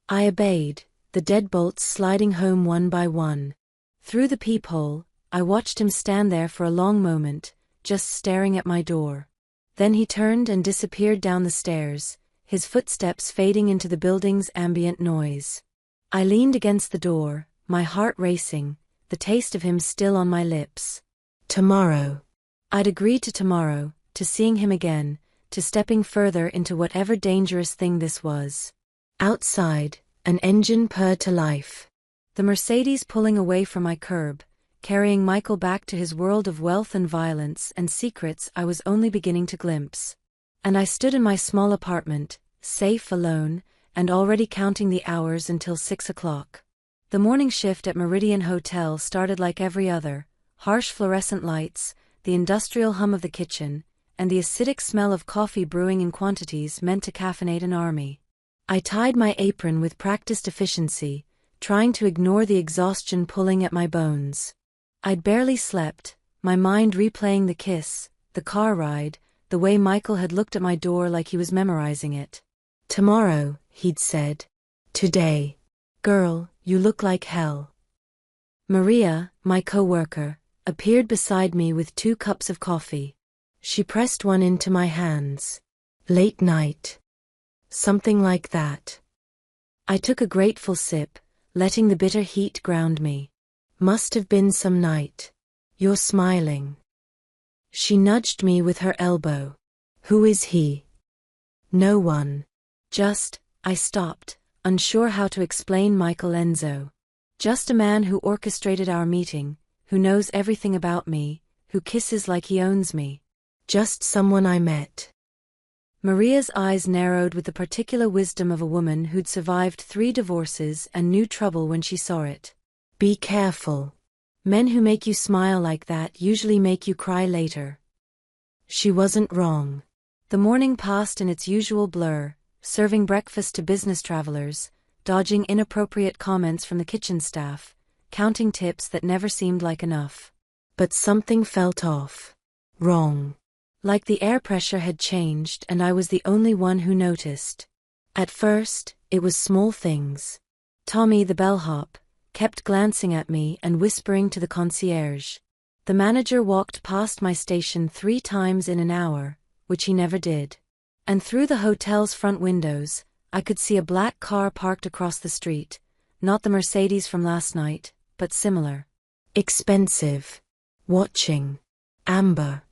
I obeyed, the deadbolts sliding home one by one. Through the peephole, I watched him stand there for a long moment, just staring at my door. Then he turned and disappeared down the stairs, his footsteps fading into the building's ambient noise. I leaned against the door, my heart racing, the taste of him still on my lips. Tomorrow. I'd agreed to tomorrow, to seeing him again, to stepping further into whatever dangerous thing this was. Outside, an engine purred to life. The Mercedes pulling away from my curb, carrying Michael back to his world of wealth and violence and secrets I was only beginning to glimpse. And I stood in my small apartment, safe, alone, and already counting the hours until 6 o'clock. The morning shift at Meridian Hotel started like every other: harsh fluorescent lights, the industrial hum of the kitchen, and the acidic smell of coffee brewing in quantities meant to caffeinate an army. I tied my apron with practiced efficiency, trying to ignore the exhaustion pulling at my bones. I'd barely slept, my mind replaying the kiss, the car ride, the way Michael had looked at my door like he was memorizing it. "Tomorrow," he'd said. "Today. Girl, you look like hell." Maria, my co-worker, appeared beside me with 2 cups of coffee. She pressed one into my hands. "Late night." Something like that. I took a grateful sip, letting the bitter heat ground me. "Must have been some night. You're smiling." She nudged me with her elbow. "Who is he?" "No one. Just," I stopped, unsure how to explain Michael Enzo. "Just a man who orchestrated our meeting, who knows everything about me, who kisses like he owns me. Just someone I met." Maria's eyes narrowed with the particular wisdom of a woman who'd survived 3 divorces and knew trouble when she saw it. "Be careful. Men who make you smile like that usually make you cry later." She wasn't wrong. The morning passed in its usual blur, serving breakfast to business travelers, dodging inappropriate comments from the kitchen staff, counting tips that never seemed like enough. But something felt off. Wrong. Like the air pressure had changed and I was the only one who noticed. At first, it was small things. Tommy, the bellhop, kept glancing at me and whispering to the concierge. The manager walked past my station 3 times in an hour, which he never did. And through the hotel's front windows, I could see a black car parked across the street, not the Mercedes from last night, but similar. Expensive. Watching. Amber.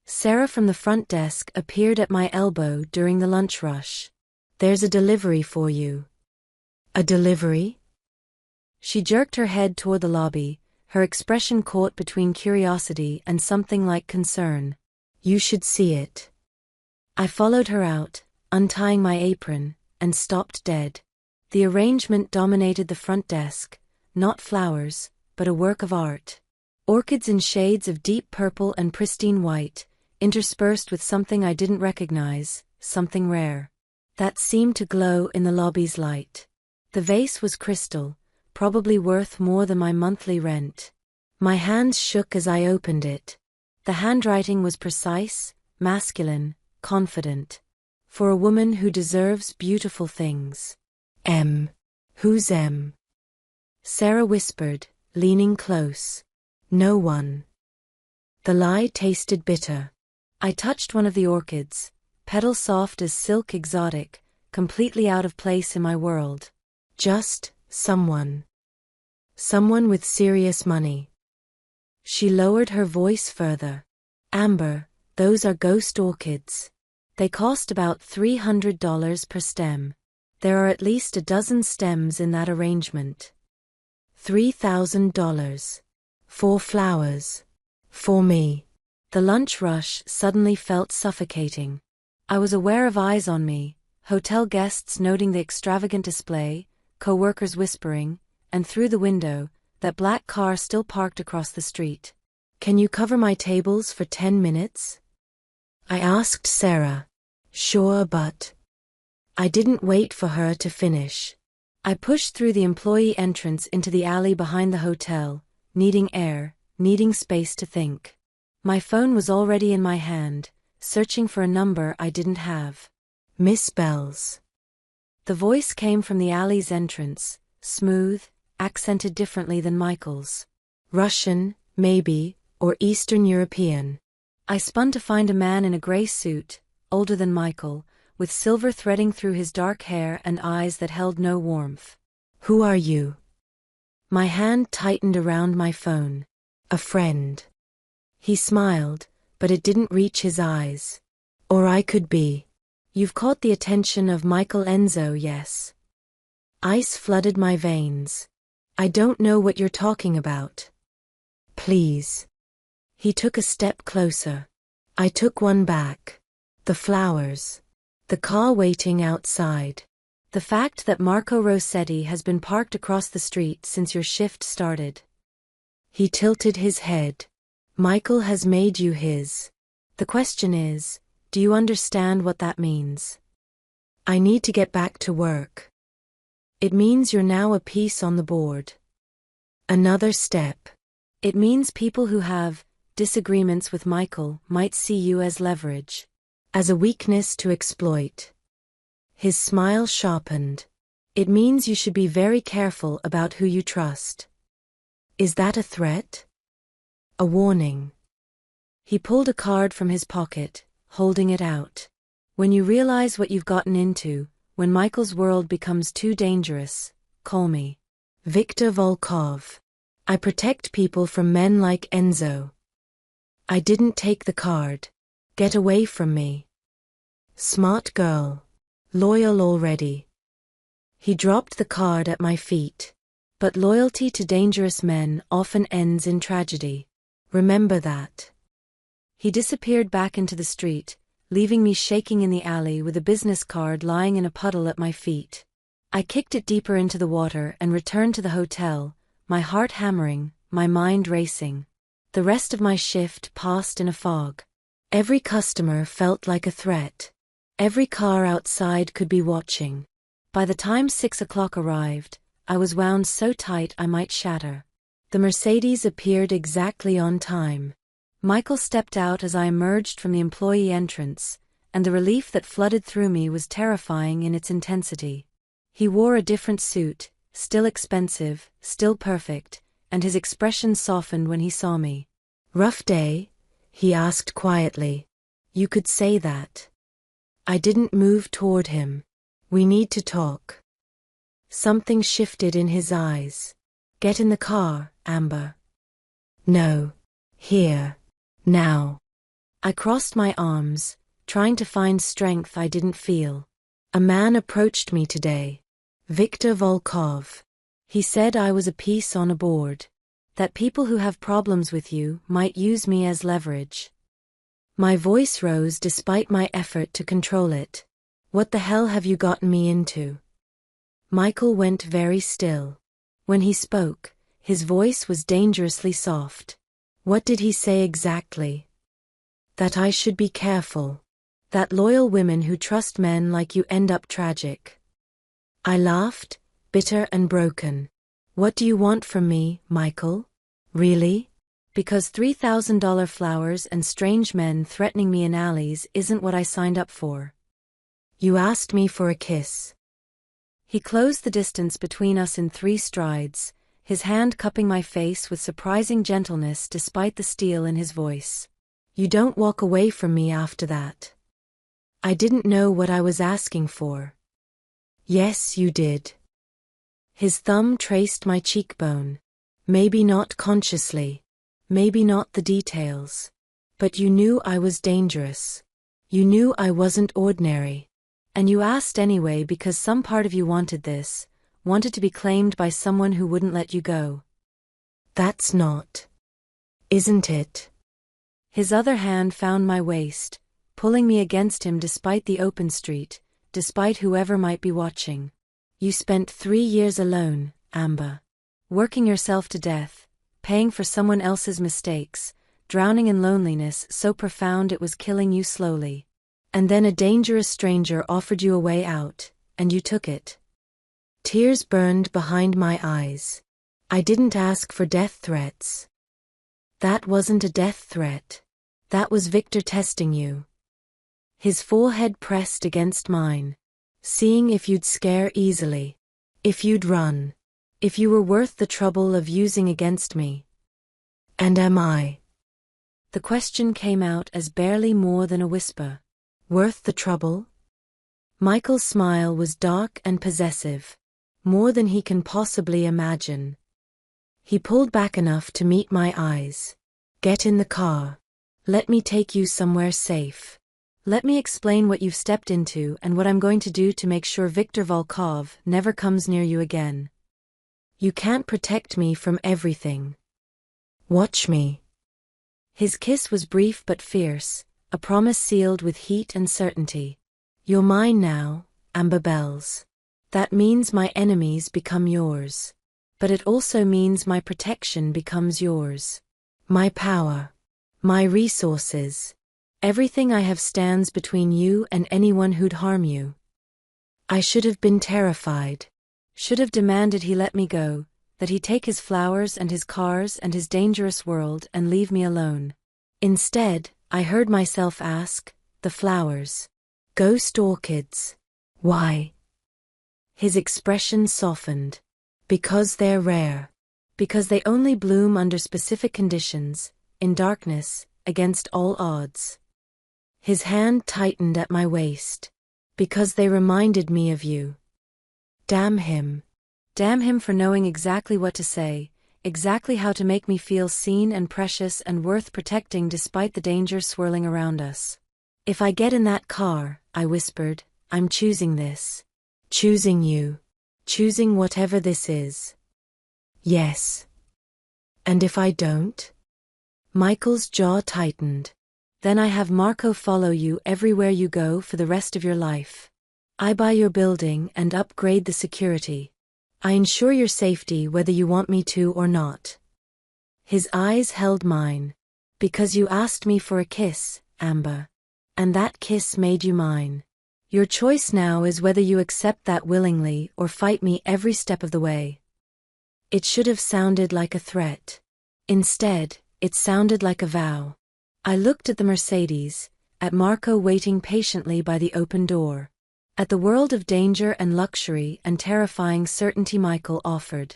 Sarah from the front desk appeared at my elbow during the lunch rush. "There's a delivery for you." "A delivery?" She jerked her head toward the lobby, her expression caught between curiosity and something like concern. "You should see it." I followed her out, untying my apron, and stopped dead. The arrangement dominated the front desk, not flowers, but a work of art. Orchids in shades of deep purple and pristine white, interspersed with something I didn't recognize, something rare, that seemed to glow in the lobby's light. The vase was crystal, probably worth more than my monthly rent. My hands shook as I opened it. The handwriting was precise, masculine, confident. For a woman who deserves beautiful things. "M. Who's M?" Sarah whispered, leaning close. "No one." The lie tasted bitter. I touched one of the orchids, petal soft as silk, exotic, completely out of place in my world. "Just someone. Someone with serious money." She lowered her voice further. "Amber, those are ghost orchids. They cost about $300 per stem. There are at least a dozen stems in that arrangement. $3,000. 4 flowers. For me." The lunch rush suddenly felt suffocating. I was aware of eyes on me, hotel guests noting the extravagant display, co-workers whispering, and through the window, that black car still parked across the street. "Can you cover my tables for 10 minutes? I asked Sarah. "Sure, but..." I didn't wait for her to finish. I pushed through the employee entrance into the alley behind the hotel, needing air, needing space to think. My phone was already in my hand, searching for a number I didn't have. "Miss Bells." The voice came from the alley's entrance, smooth, accented differently than Michael's. Russian, maybe, or Eastern European. I spun to find a man in a gray suit, older than Michael, with silver threading through his dark hair and eyes that held no warmth. "Who are you?" My hand tightened around my phone. "A friend." He smiled, but it didn't reach his eyes. "Or I could be." "You've caught the attention of Michael Enzo, yes?" Ice flooded my veins. "I don't know what you're talking about." "Please." He took a step closer. I took one back. The flowers. The car waiting outside. The fact that Marco Rossetti has been parked across the street since your shift started. He tilted his head. Michael has made you his. The question is, do you understand what that means? I need to get back to work. It means you're now a piece on the board. Another step. It means people who have disagreements with Michael might see you as leverage, as a weakness to exploit. His smile sharpened. It means you should be very careful about who you trust. Is that a threat? A warning. He pulled a card from his pocket, holding it out. When you realize what you've gotten into, when Michael's world becomes too dangerous, call me. Viktor Volkov. I protect people from men like Enzo. I didn't take the card. Get away from me. Smart girl. Loyal already. He dropped the card at my feet. But loyalty to dangerous men often ends in tragedy. Remember that. He disappeared back into the street, leaving me shaking in the alley with a business card lying in a puddle at my feet. I kicked it deeper into the water and returned to the hotel, my heart hammering, my mind racing. The rest of my shift passed in a fog. Every customer felt like a threat. Every car outside could be watching. By the time 6 o'clock arrived, I was wound so tight I might shatter. The Mercedes appeared exactly on time. Michael stepped out as I emerged from the employee entrance, and the relief that flooded through me was terrifying in its intensity. He wore a different suit, still expensive, still perfect, and his expression softened when he saw me. Rough day? He asked quietly. You could say that. I didn't move toward him. We need to talk. Something shifted in his eyes. Get in the car, Amber. No. Here. Now. I crossed my arms, trying to find strength I didn't feel. A man approached me today. Viktor Volkov. He said I was a piece on a board. That people who have problems with you might use me as leverage. My voice rose despite my effort to control it. What the hell have you gotten me into? Michael went very still. When he spoke, his voice was dangerously soft. What did he say exactly? That I should be careful. That loyal women who trust men like you end up tragic. I laughed, bitter and broken. What do you want from me, Michael? Really? Because $3,000 flowers and strange men threatening me in alleys isn't what I signed up for. You asked me for a kiss. He closed the distance between us in 3 strides, his hand cupping my face with surprising gentleness despite the steel in his voice. You don't walk away from me after that. I didn't know what I was asking for. Yes, you did. His thumb traced my cheekbone. Maybe not consciously. Maybe not the details. But you knew I was dangerous. You knew I wasn't ordinary. And you asked anyway because some part of you wanted this, wanted to be claimed by someone who wouldn't let you go. That's not. Isn't it? His other hand found my waist, pulling me against him despite the open street, despite whoever might be watching. You spent 3 years alone, Amber. Working yourself to death, paying for someone else's mistakes, drowning in loneliness so profound it was killing you slowly. And then a dangerous stranger offered you a way out, and you took it. Tears burned behind my eyes. I didn't ask for death threats. That wasn't a death threat. That was Viktor testing you. His forehead pressed against mine, seeing if you'd scare easily, if you'd run, if you were worth the trouble of using against me. And am I? The question came out as barely more than a whisper. Worth the trouble? Michael's smile was dark and possessive, more than he can possibly imagine. He pulled back enough to meet my eyes. Get in the car. Let me take you somewhere safe. Let me explain what you've stepped into and what I'm going to do to make sure Viktor Volkov never comes near you again. You can't protect me from everything. Watch me. His kiss was brief but fierce, a promise sealed with heat and certainty. You're mine now, Amber Bells. That means my enemies become yours. But it also means my protection becomes yours. My power. My resources. Everything I have stands between you and anyone who'd harm you. I should have been terrified. Should have demanded he let me go, that he take his flowers and his cars and his dangerous world and leave me alone. Instead, I heard myself ask, the flowers. Ghost orchids. Why? His expression softened. Because they're rare. Because they only bloom under specific conditions, in darkness, against all odds. His hand tightened at my waist. Because they reminded me of you. Damn him. Damn him for knowing exactly what to say, exactly how to make me feel seen and precious and worth protecting despite the danger swirling around us. If I get in that car, I whispered, I'm choosing this. Choosing you. Choosing whatever this is. Yes. And if I don't? Michael's jaw tightened. Then I have Marco follow you everywhere you go for the rest of your life. I buy your building and upgrade the security. I ensure your safety whether you want me to or not. His eyes held mine. Because you asked me for a kiss, Amber. And that kiss made you mine. Your choice now is whether you accept that willingly or fight me every step of the way. It should have sounded like a threat. Instead, it sounded like a vow. I looked at the Mercedes, at Marco waiting patiently by the open door. At the world of danger and luxury and terrifying certainty Michael offered.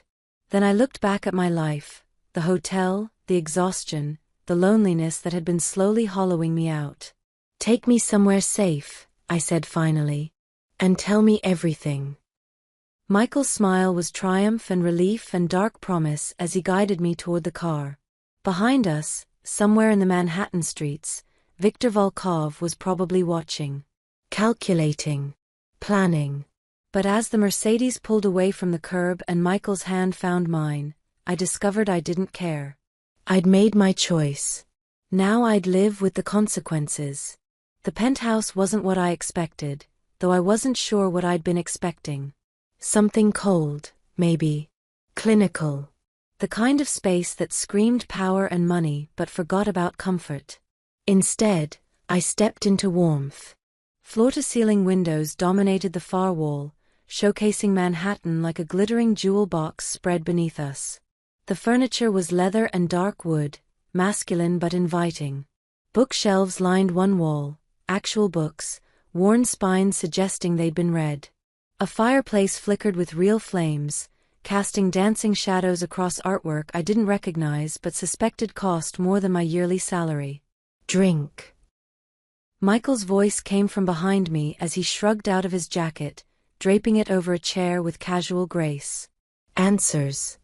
Then I looked back at my life, the hotel, the exhaustion, the loneliness that had been slowly hollowing me out. Take me somewhere safe, I said finally. And tell me everything. Michael's smile was triumph and relief and dark promise as he guided me toward the car. Behind us, somewhere in the Manhattan streets, Viktor Volkov was probably watching. Calculating. Planning. But as the Mercedes pulled away from the curb and Michael's hand found mine, I discovered I didn't care. I'd made my choice. Now I'd live with the consequences. The penthouse wasn't what I expected, though I wasn't sure what I'd been expecting. Something cold, maybe. Clinical. The kind of space that screamed power and money but forgot about comfort. Instead, I stepped into warmth. Floor-to-ceiling windows dominated the far wall, showcasing Manhattan like a glittering jewel box spread beneath us. The furniture was leather and dark wood, masculine but inviting. Bookshelves lined one wall, actual books, worn spines suggesting they'd been read. A fireplace flickered with real flames, casting dancing shadows across artwork I didn't recognize but suspected cost more than my yearly salary. Drink. Michael's voice came from behind me as he shrugged out of his jacket, draping it over a chair with casual grace. Answers.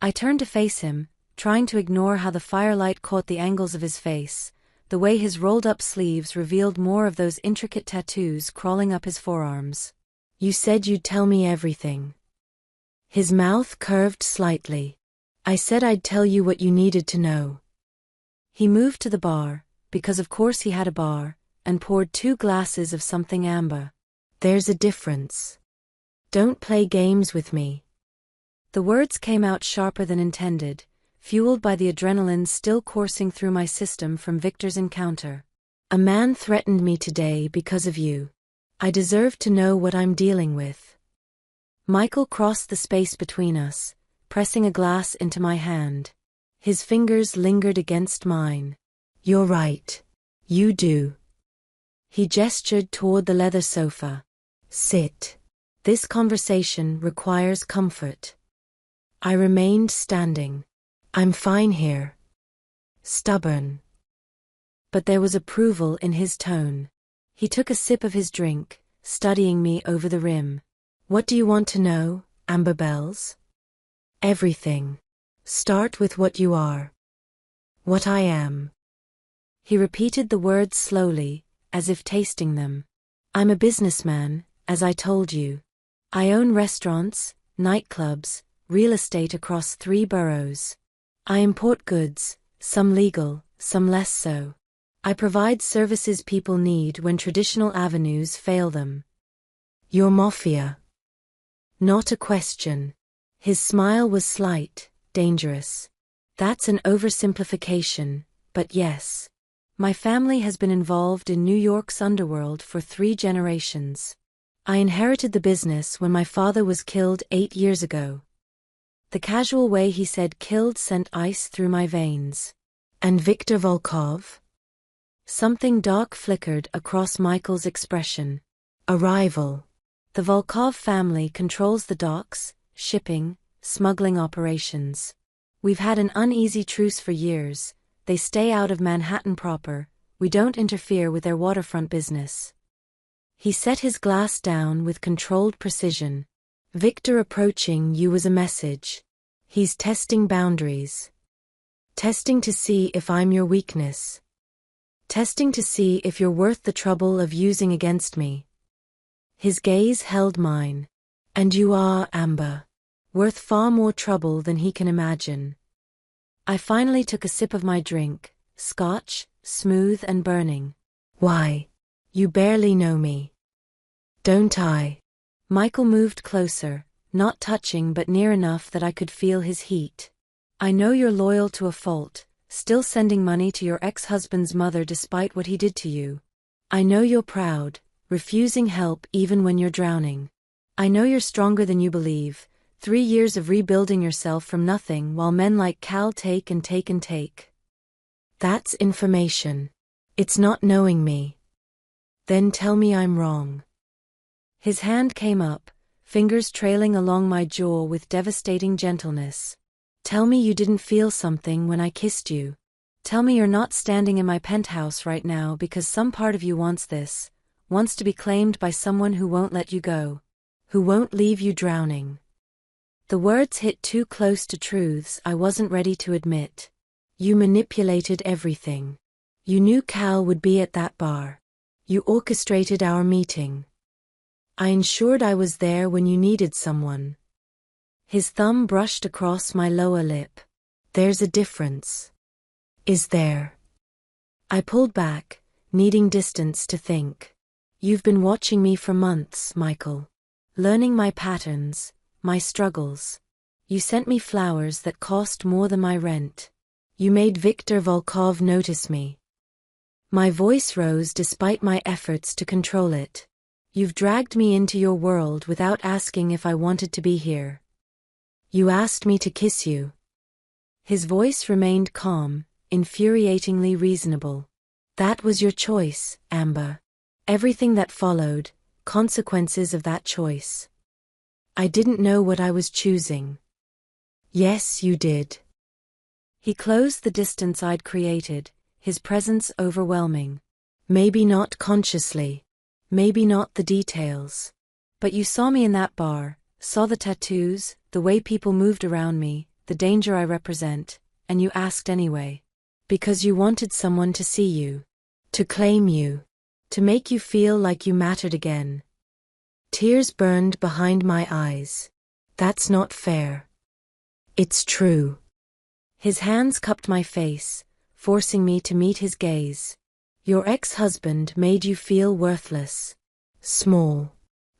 I turned to face him, trying to ignore how the firelight caught the angles of his face, the way his rolled-up sleeves revealed more of those intricate tattoos crawling up his forearms. You said you'd tell me everything. His mouth curved slightly. I said I'd tell you what you needed to know. He moved to the bar, because of course he had a bar, and poured 2 glasses of something amber. There's a difference. Don't play games with me. The words came out sharper than intended, fueled by the adrenaline still coursing through my system from Victor's encounter. A man threatened me today because of you. I deserve to know what I'm dealing with. Michael crossed the space between us, pressing a glass into my hand. His fingers lingered against mine. You're right. You do. He gestured toward the leather sofa. Sit. This conversation requires comfort. I remained standing. I'm fine here. Stubborn. But there was approval in his tone. He took a sip of his drink, studying me over the rim. What do you want to know, Amber Bells? Everything. Start with what you are. What I am. He repeated the words slowly, as if tasting them. I'm a businessman, as I told you. I own restaurants, nightclubs, real estate across 3 boroughs. I import goods, some legal, some less so. I provide services people need when traditional avenues fail them. You're mafia. Not a question. His smile was slight, dangerous. That's an oversimplification, but yes. My family has been involved in New York's underworld for 3 generations. I inherited the business when my father was killed 8 years ago. The casual way he said killed sent ice through my veins. And Viktor Volkov? Something dark flickered across Michael's expression. A rival. The Volkov family controls the docks, shipping, smuggling operations. We've had an uneasy truce for years. They stay out of Manhattan proper. We don't interfere with their waterfront business. He set his glass down with controlled precision. Victor approaching you was a message. He's testing boundaries. Testing to see if I'm your weakness. Testing to see if you're worth the trouble of using against me. His gaze held mine. And you are, Amber. Worth far more trouble than he can imagine. I finally took a sip of my drink, Scotch, smooth and burning. Why? You barely know me. Don't I? Michael moved closer, not touching but near enough that I could feel his heat. I know you're loyal to a fault, still sending money to your ex-husband's mother despite what he did to you. I know you're proud, refusing help even when you're drowning. I know you're stronger than you believe, 3 years of rebuilding yourself from nothing while men like Cal take and take and take. That's information. It's not knowing me. Then tell me I'm wrong. His hand came up, fingers trailing along my jaw with devastating gentleness. Tell me you didn't feel something when I kissed you. Tell me you're not standing in my penthouse right now because some part of you wants this, wants to be claimed by someone who won't let you go, who won't leave you drowning. The words hit too close to truths I wasn't ready to admit. You manipulated everything. You knew Cal would be at that bar. You orchestrated our meeting. I ensured I was there when you needed someone. His thumb brushed across my lower lip. There's a difference. Is there? I pulled back, needing distance to think. You've been watching me for months, Michael. Learning my patterns, my struggles. You sent me flowers that cost more than my rent. You made Viktor Volkov notice me. My voice rose despite my efforts to control it. You've dragged me into your world without asking if I wanted to be here. You asked me to kiss you. His voice remained calm, infuriatingly reasonable. That was your choice, Amber. Everything that followed, consequences of that choice. I didn't know what I was choosing. Yes, you did. He closed the distance I'd created, his presence overwhelming. Maybe not consciously. Maybe not the details. But you saw me in that bar, saw the tattoos, the way people moved around me, the danger I represent, and you asked anyway. Because you wanted someone to see you. To claim you. To make you feel like you mattered again. Tears burned behind my eyes. That's not fair. It's true. His hands cupped my face, forcing me to meet his gaze. Your ex-husband made you feel worthless. Small.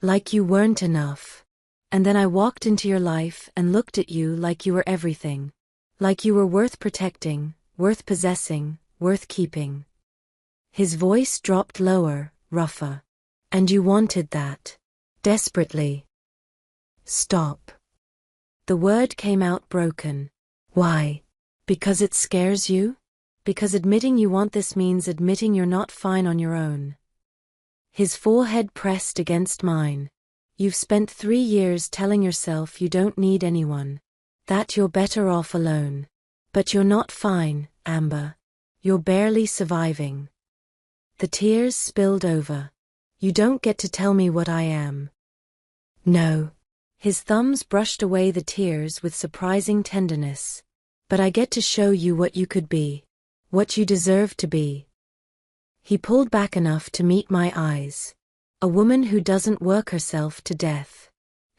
Like you weren't enough. And then I walked into your life and looked at you like you were everything. Like you were worth protecting, worth possessing, worth keeping. His voice dropped lower, rougher. And you wanted that. Desperately. Stop. The word came out broken. Why? Because it scares you? Because admitting you want this means admitting you're not fine on your own. His forehead pressed against mine. You've spent 3 years telling yourself you don't need anyone. That you're better off alone. But you're not fine, Amber. You're barely surviving. The tears spilled over. You don't get to tell me what I am. No. His thumbs brushed away the tears with surprising tenderness. But I get to show you what you could be. What you deserve to be. He pulled back enough to meet my eyes. A woman who doesn't work herself to death.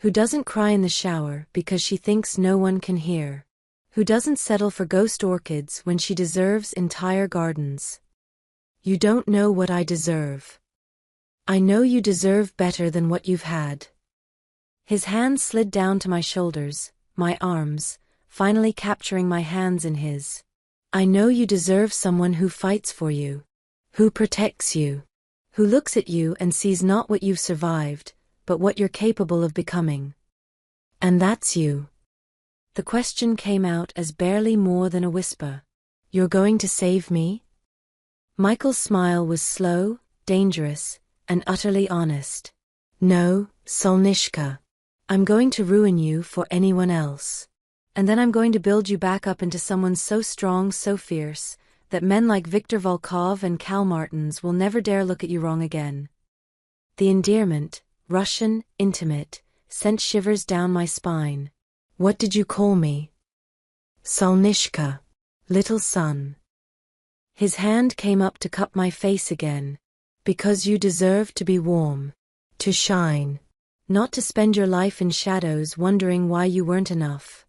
Who doesn't cry in the shower because she thinks no one can hear. Who doesn't settle for ghost orchids when she deserves entire gardens. You don't know what I deserve. I know you deserve better than what you've had. His hand slid down to my shoulders, my arms, finally capturing my hands in his. I know you deserve someone who fights for you, who protects you, who looks at you and sees not what you've survived, but what you're capable of becoming. And that's you. The question came out as barely more than a whisper. You're going to save me? Michael's smile was slow, dangerous, and utterly honest. No, Solnishka. I'm going to ruin you for anyone else. And then I'm going to build you back up into someone so strong, so fierce, that men like Viktor Volkov and Cal Martins will never dare look at you wrong again. The endearment, Russian, intimate, sent shivers down my spine. What did you call me? Solnishka. Little son. His hand came up to cup my face again. Because you deserve to be warm. To shine. Not to spend your life in shadows wondering why you weren't enough.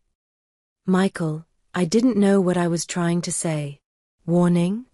Michael, I didn't know what I was trying to say. Warning?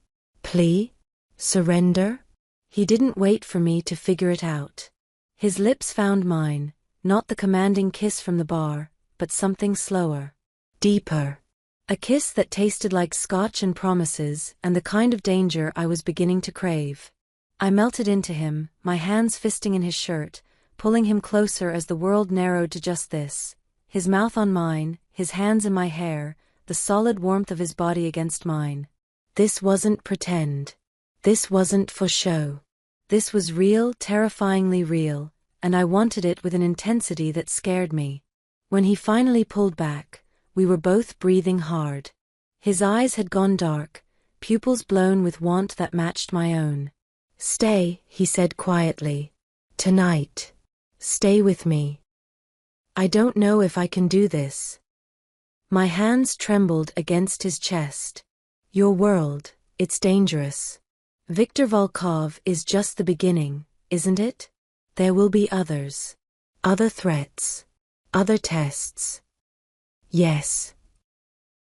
Plea? Surrender? He didn't wait for me to figure it out. His lips found mine, not the commanding kiss from the bar, but something slower. Deeper. A kiss that tasted like scotch and promises and the kind of danger I was beginning to crave. I melted into him, my hands fisting in his shirt, pulling him closer as the world narrowed to just this. His mouth on mine, his hands in my hair, the solid warmth of his body against mine. This wasn't pretend. This wasn't for show. This was real, terrifyingly real, and I wanted it with an intensity that scared me. When he finally pulled back, we were both breathing hard. His eyes had gone dark, pupils blown with want that matched my own. Stay, he said quietly. Tonight. Stay with me. I don't know if I can do this. My hands trembled against his chest. Your world, it's dangerous. Viktor Volkov is just the beginning, isn't it? There will be others. Other threats. Other tests. Yes.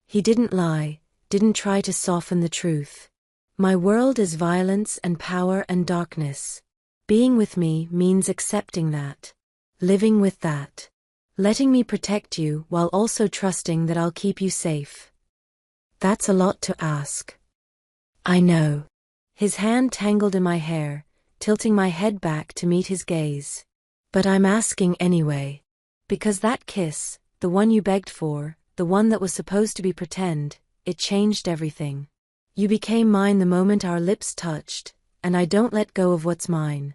He didn't lie, didn't try to soften the truth. My world is violence and power and darkness. Being with me means accepting that. Living with that. Letting me protect you while also trusting that I'll keep you safe. That's a lot to ask. I know. His hand tangled in my hair, tilting my head back to meet his gaze. But I'm asking anyway. Because that kiss, the one you begged for, the one that was supposed to be pretend, it changed everything. You became mine the moment our lips touched, and I don't let go of what's mine.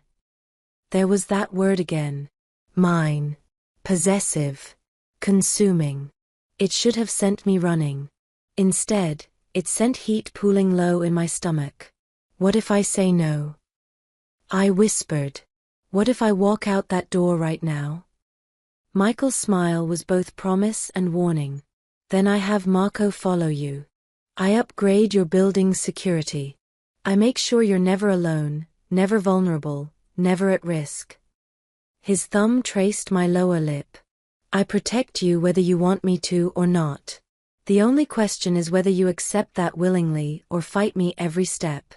There was that word again. Mine. Possessive. Consuming. It should have sent me running. Instead, it sent heat pooling low in my stomach. What if I say no? I whispered. What if I walk out that door right now? Michael's smile was both promise and warning. Then I have Marco follow you. I upgrade your building's security. I make sure you're never alone, never vulnerable, never at risk. His thumb traced my lower lip. I protect you whether you want me to or not. The only question is whether you accept that willingly or fight me every step.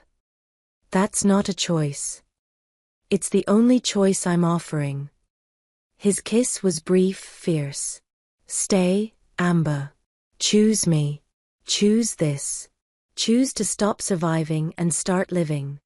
That's not a choice. It's the only choice I'm offering. His kiss was brief, fierce. Stay, Amber. Choose me. Choose this. Choose to stop surviving and start living.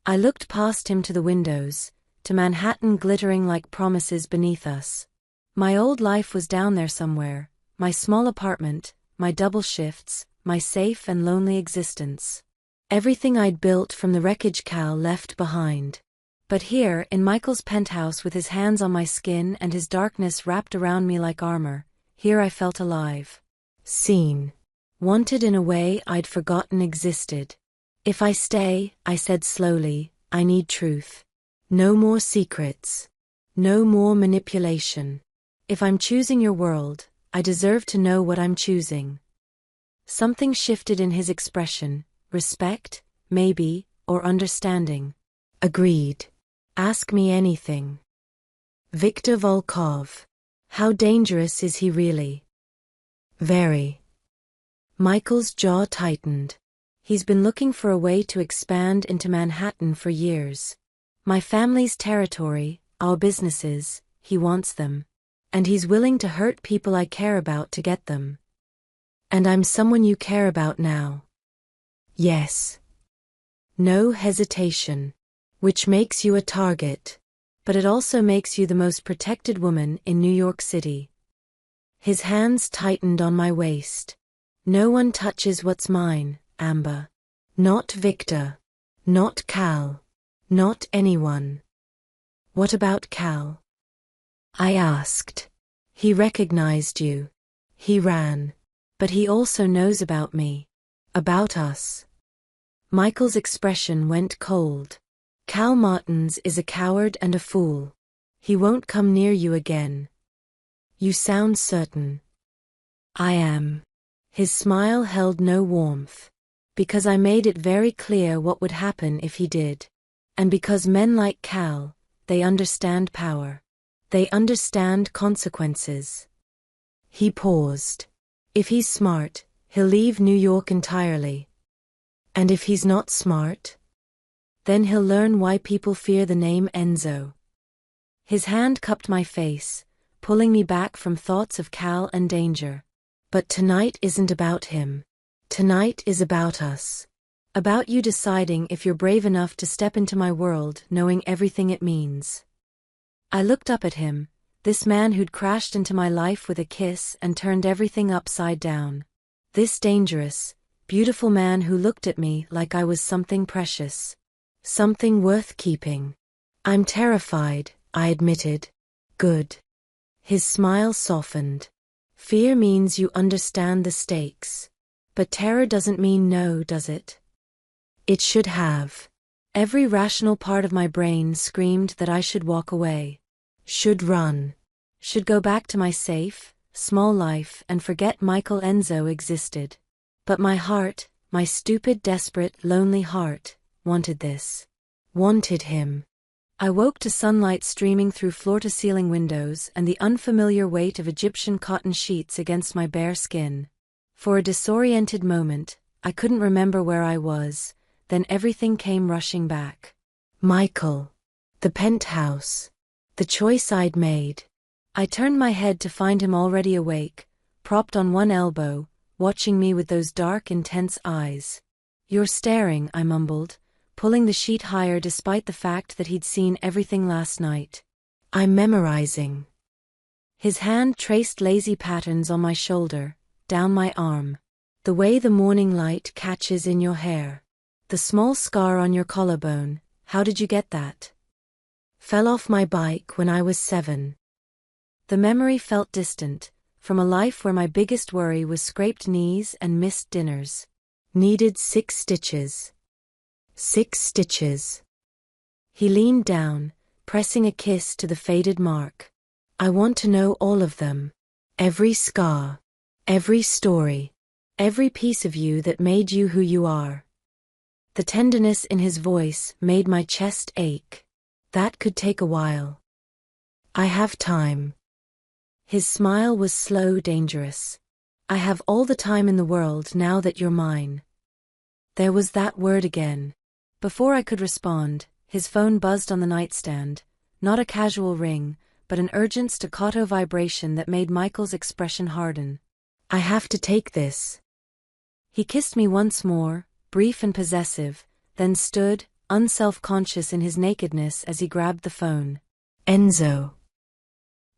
I looked past him to the windows, to Manhattan glittering like promises beneath us. My old life was down there somewhere, my small apartment, my double shifts, my safe and lonely existence. Everything I'd built from the wreckage Cal left behind. But here, in Michael's penthouse with his hands on my skin and his darkness wrapped around me like armor, here I felt alive. Seen. Wanted in a way I'd forgotten existed. If I stay, I said slowly, I need truth. No more secrets. No more manipulation. If I'm choosing your world, I deserve to know what I'm choosing. Something shifted in his expression, respect, maybe, or understanding. Agreed. Ask me anything. Viktor Volkov. How dangerous is he really? Very. Michael's jaw tightened. He's been looking for a way to expand into Manhattan for years. My family's territory, our businesses, he wants them. And he's willing to hurt people I care about to get them. And I'm someone you care about now. Yes. No hesitation. Which makes you a target. But it also makes you the most protected woman in New York City. His hands tightened on my waist. No one touches what's mine, Amber. Not Victor. Not Cal. Not anyone. What about Cal? I asked. He recognized you. He ran. But he also knows about me. About us. Michael's expression went cold. Cal Martins is a coward and a fool. He won't come near you again. You sound certain. I am. His smile held no warmth. Because I made it very clear what would happen if he did. And because men like Cal, they understand power. They understand consequences. He paused. If he's smart, he'll leave New York entirely. And if he's not smart? Then he'll learn why people fear the name Enzo. His hand cupped my face, pulling me back from thoughts of Cal and danger. But tonight isn't about him. Tonight is about us. About you deciding if you're brave enough to step into my world knowing everything it means. I looked up at him, this man who'd crashed into my life with a kiss and turned everything upside down. This dangerous, beautiful man who looked at me like I was something precious. Something worth keeping. I'm terrified, I admitted. Good. His smile softened. Fear means you understand the stakes. But terror doesn't mean no, does it? It should have. Every rational part of my brain screamed that I should walk away. Should run. Should go back to my safe, small life and forget Michael Enzo existed. But my heart, my stupid, desperate, lonely heart, wanted this. Wanted him. I woke to sunlight streaming through floor-to-ceiling windows and the unfamiliar weight of Egyptian cotton sheets against my bare skin. For a disoriented moment, I couldn't remember where I was, then everything came rushing back. Michael. The penthouse. The choice I'd made. I turned my head to find him already awake, propped on one elbow, watching me with those dark, intense eyes. You're staring, I mumbled, pulling the sheet higher despite the fact that he'd seen everything last night. I'm memorizing. His hand traced lazy patterns on my shoulder, down my arm. The way the morning light catches in your hair. The small scar on your collarbone, how did you get that? Fell off my bike when I was 7. The memory felt distant, from a life where my biggest worry was scraped knees and missed dinners. Needed 6 stitches. 6 stitches. He leaned down, pressing a kiss to the faded mark. I want to know all of them. Every scar. Every story. Every piece of you that made you who you are. The tenderness in his voice made my chest ache. That could take a while. I have time. His smile was slow, dangerous. I have all the time in the world now that you're mine. There was that word again. Before I could respond, his phone buzzed on the nightstand, not a casual ring, but an urgent staccato vibration that made Michael's expression harden. I have to take this. He kissed me once more, brief and possessive, then stood, unself-conscious in his nakedness as he grabbed the phone. Enzo.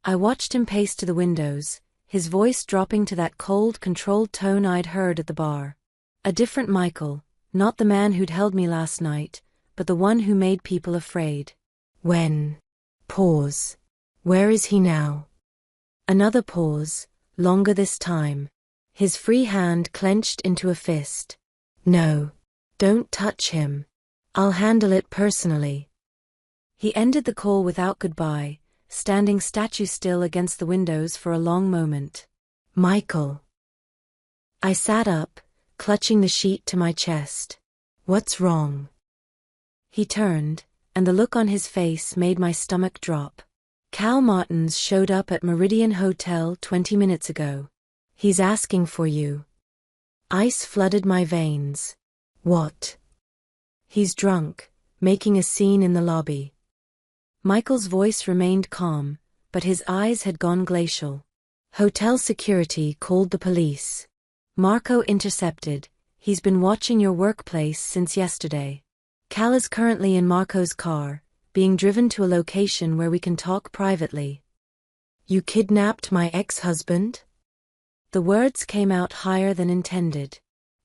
I watched him pace to the windows, his voice dropping to that cold, controlled tone I'd heard at the bar. A different Michael, not the man who'd held me last night, but the one who made people afraid. When? Pause. Where is he now? Another pause, longer this time. His free hand clenched into a fist. No. Don't touch him. I'll handle it personally. He ended the call without goodbye, standing statue still against the windows for a long moment. Michael. I sat up, clutching the sheet to my chest. What's wrong? He turned, and the look on his face made my stomach drop. Cal Martins showed up at Meridian Hotel 20 minutes ago. He's asking for you. Ice flooded my veins. What? He's drunk, making a scene in the lobby. Michael's voice remained calm, but his eyes had gone glacial. Hotel security called the police. Marco intercepted. He's been watching your workplace since yesterday. Cal is currently in Marco's car, being driven to a location where we can talk privately. You kidnapped my ex-husband? The words came out higher than intended.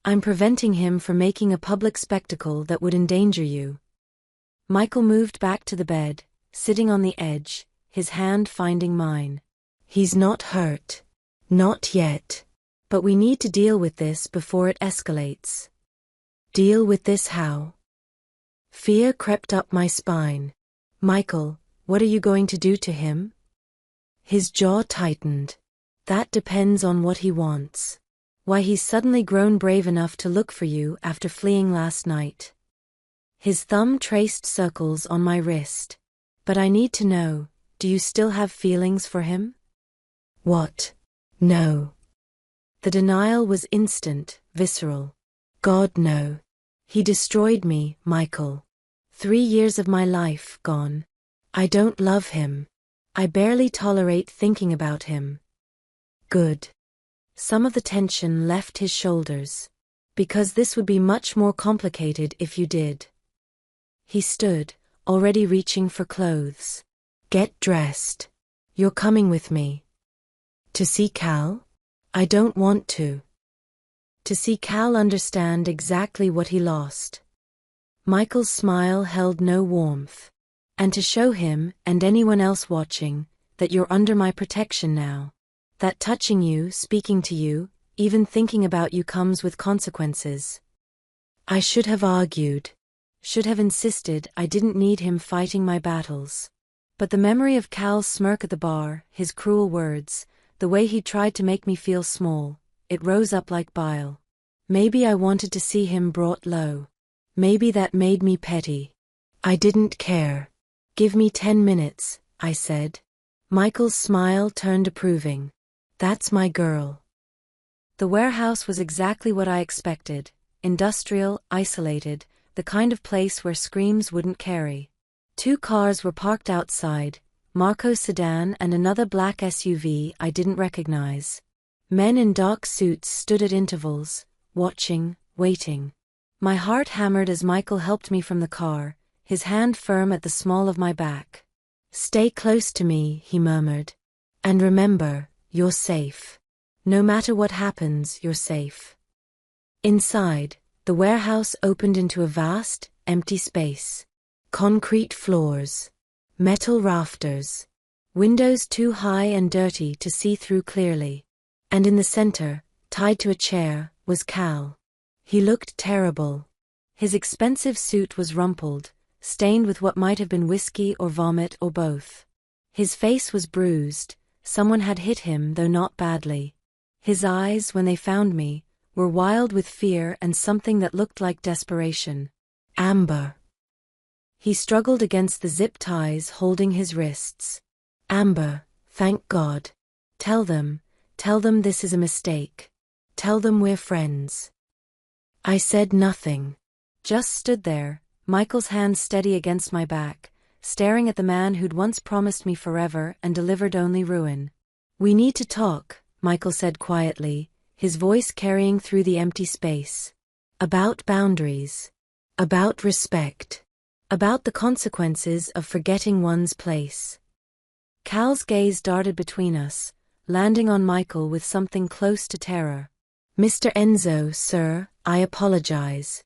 I'm preventing him from making a public spectacle that would endanger you. Michael moved back to the bed, sitting on the edge, his hand finding mine. He's not hurt. Not yet. But we need to deal with this before it escalates. Deal with this how? Fear crept up my spine. Michael, what are you going to do to him? His jaw tightened. That depends on what he wants. Why he's suddenly grown brave enough to look for you after fleeing last night. His thumb traced circles on my wrist. But I need to know, do you still have feelings for him? What? No. The denial was instant, visceral. God, no. He destroyed me, Michael. 3 years of my life gone. I don't love him. I barely tolerate thinking about him. Good. Some of the tension left his shoulders. Because this would be much more complicated if you did. He stood, already reaching for clothes. Get dressed. You're coming with me. To see Cal? I don't want to. To see Cal understand exactly what he lost. Michael's smile held no warmth. And to show him, and anyone else watching, that you're under my protection now. That touching you, speaking to you, even thinking about you comes with consequences. I should have argued. Should have insisted I didn't need him fighting my battles. But the memory of Cal's smirk at the bar, his cruel words, the way he tried to make me feel small, it rose up like bile. Maybe I wanted to see him brought low. Maybe that made me petty. I didn't care. Give me 10 minutes, I said. Michael's smile turned approving. That's my girl. The warehouse was exactly what I expected. Industrial, isolated, the kind of place where screams wouldn't carry. 2 cars were parked outside, Marco's sedan and another black SUV I didn't recognize. Men in dark suits stood at intervals, watching, waiting. My heart hammered as Michael helped me from the car, his hand firm at the small of my back. Stay close to me, he murmured. And remember, you're safe. No matter what happens, you're safe. Inside, the warehouse opened into a vast, empty space. Concrete floors. Metal rafters. Windows too high and dirty to see through clearly. And in the center, tied to a chair, was Cal. He looked terrible. His expensive suit was rumpled, stained with what might have been whiskey or vomit or both. His face was bruised. Someone had hit him, though not badly. His eyes, when they found me, were wild with fear and something that looked like desperation. Amber. He struggled against the zip ties holding his wrists. Amber, thank God. Tell them this is a mistake. Tell them we're friends. I said nothing. Just stood there, Michael's hand steady against my back, staring at the man who'd once promised me forever and delivered only ruin. We need to talk, Michael said quietly, his voice carrying through the empty space. About boundaries. About respect. About the consequences of forgetting one's place. Cal's gaze darted between us, landing on Michael with something close to terror. Mr. Enzo, sir, I apologize.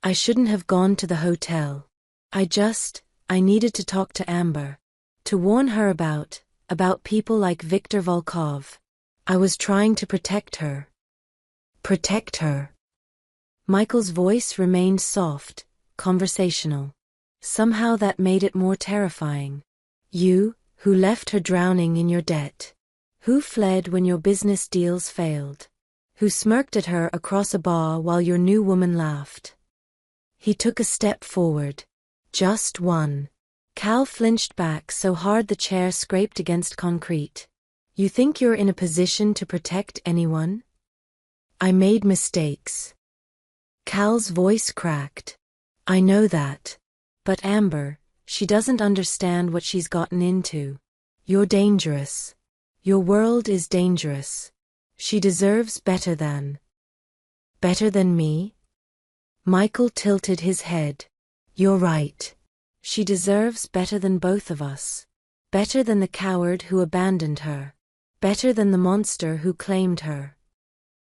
I shouldn't have gone to the hotel. I needed to talk to Amber. To warn her about people like Viktor Volkov. I was trying to protect her. Protect her. Michael's voice remained soft, conversational. Somehow that made it more terrifying. You, who left her drowning in your debt. Who fled when your business deals failed. Who smirked at her across a bar while your new woman laughed. He took a step forward. Just one. Cal flinched back so hard the chair scraped against concrete. You think you're in a position to protect anyone? I made mistakes. Cal's voice cracked. I know that. But Amber, she doesn't understand what she's gotten into. You're dangerous. Your world is dangerous. She deserves better than. Better than me? Michael tilted his head. You're right. She deserves better than both of us. Better than the coward who abandoned her. Better than the monster who claimed her.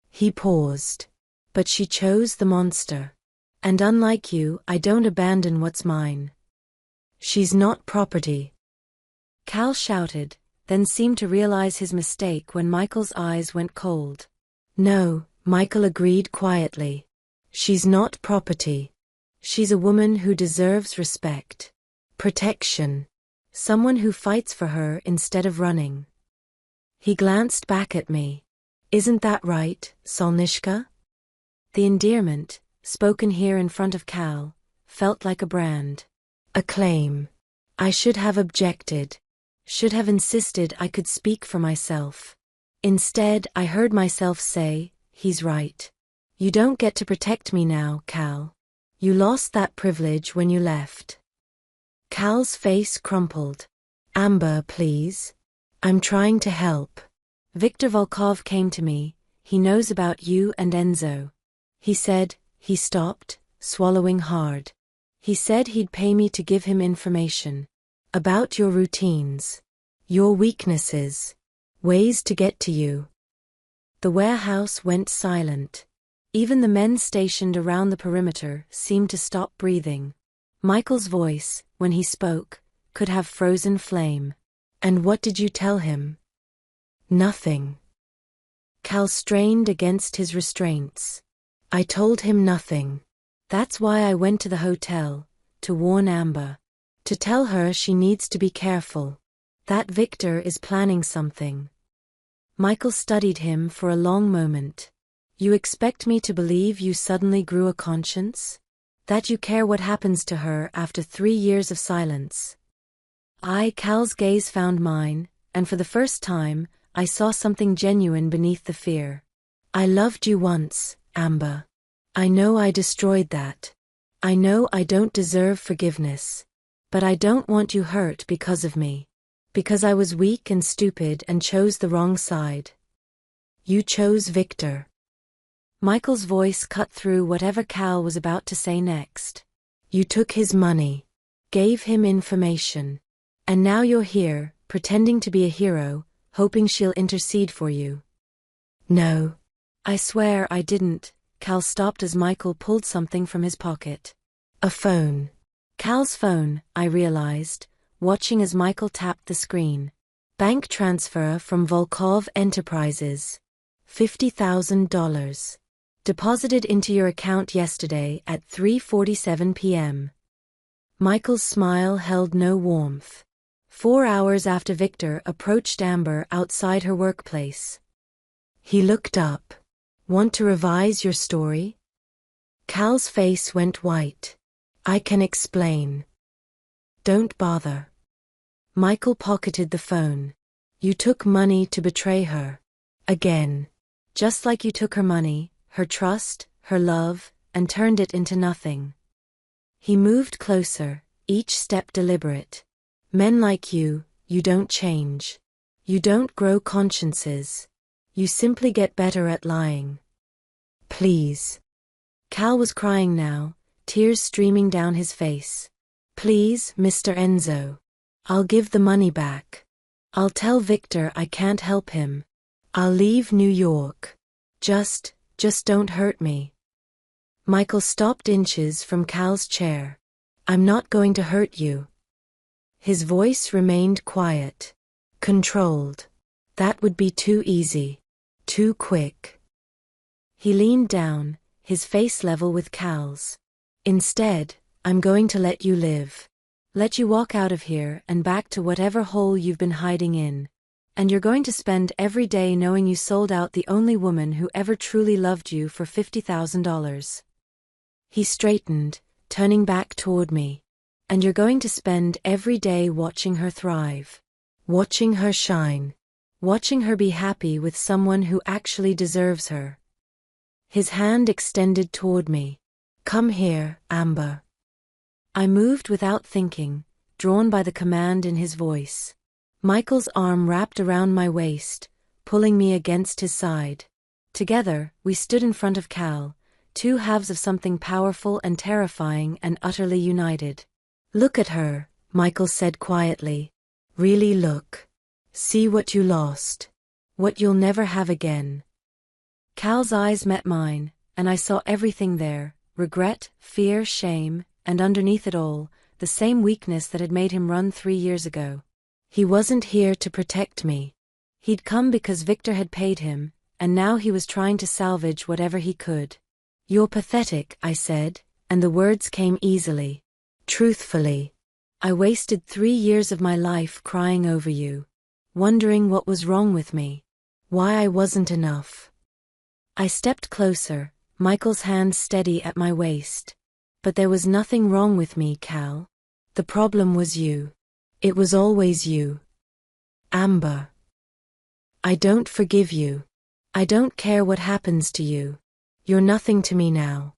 He paused. But she chose the monster. And unlike you, I don't abandon what's mine. She's not property. Cal shouted, then seemed to realize his mistake when Michael's eyes went cold. No, Michael agreed quietly. She's not property. She's a woman who deserves respect. Protection. Someone who fights for her instead of running. He glanced back at me. Isn't that right, Solnishka? The endearment, spoken here in front of Cal, felt like a brand. A claim. I should have objected. Should have insisted I could speak for myself. Instead, I heard myself say, he's right. You don't get to protect me now, Cal. You lost that privilege when you left. Cal's face crumpled. Amber, please. I'm trying to help. Viktor Volkov came to me. He knows about you and Enzo. He said, he stopped, swallowing hard. He said he'd pay me to give him information. About your routines. Your weaknesses. Ways to get to you. The warehouse went silent. Even the men stationed around the perimeter seemed to stop breathing. Michael's voice, when he spoke, could have frozen flame. And what did you tell him? Nothing. Cal strained against his restraints. I told him nothing. That's why I went to the hotel, to warn Amber. To tell her she needs to be careful. That Viktor is planning something. Michael studied him for a long moment. You expect me to believe you suddenly grew a conscience? That you care what happens to her after 3 years of silence? Cal's gaze found mine, and for the first time, I saw something genuine beneath the fear. I loved you once, Amber. I know I destroyed that. I know I don't deserve forgiveness. But I don't want you hurt because of me. Because I was weak and stupid and chose the wrong side. You chose Viktor. Michael's voice cut through whatever Cal was about to say next. You took his money. Gave him information. And now you're here, pretending to be a hero, hoping she'll intercede for you. No. I swear I didn't. Cal stopped as Michael pulled something from his pocket. A phone. Cal's phone, I realized, watching as Michael tapped the screen. Bank transfer from Volkov Enterprises. $50,000. Deposited into your account yesterday at 3:47 p.m. Michael's smile held no warmth. 4 hours after Viktor approached Amber outside her workplace. He looked up. Want to revise your story? Cal's face went white. I can explain. Don't bother. Michael pocketed the phone. You took money to betray her. Again. Just like you took her money, her trust, her love, and turned it into nothing. He moved closer, each step deliberate. Men like you don't change. You don't grow consciences. You simply get better at lying. Please. Cal was crying now, tears streaming down his face. Please, Mr. Enzo. I'll give the money back. I'll tell Viktor I can't help him. I'll leave New York. Just don't hurt me. Michael stopped inches from Cal's chair. I'm not going to hurt you. His voice remained quiet. Controlled. That would be too easy. Too quick. He leaned down, his face level with Cal's. Instead, I'm going to let you live. Let you walk out of here and back to whatever hole you've been hiding in. And you're going to spend every day knowing you sold out the only woman who ever truly loved you for $50,000. He straightened, turning back toward me. And you're going to spend every day watching her thrive. Watching her shine. Watching her be happy with someone who actually deserves her. His hand extended toward me. Come here, Amber. I moved without thinking, drawn by the command in his voice. Michael's arm wrapped around my waist, pulling me against his side. Together, we stood in front of Cal, two halves of something powerful and terrifying and utterly united. Look at her, Michael said quietly. Really look. See what you lost. What you'll never have again. Cal's eyes met mine, and I saw everything there, regret, fear, shame, and underneath it all, the same weakness that had made him run 3 years ago. He wasn't here to protect me. He'd come because Victor had paid him, and now he was trying to salvage whatever he could. You're pathetic, I said, and the words came easily. Truthfully. I wasted 3 years of my life crying over you, wondering what was wrong with me, why I wasn't enough. I stepped closer, Michael's hand steady at my waist. But there was nothing wrong with me, Cal. The problem was you. It was always you. Amber. I don't forgive you. I don't care what happens to you. You're nothing to me now.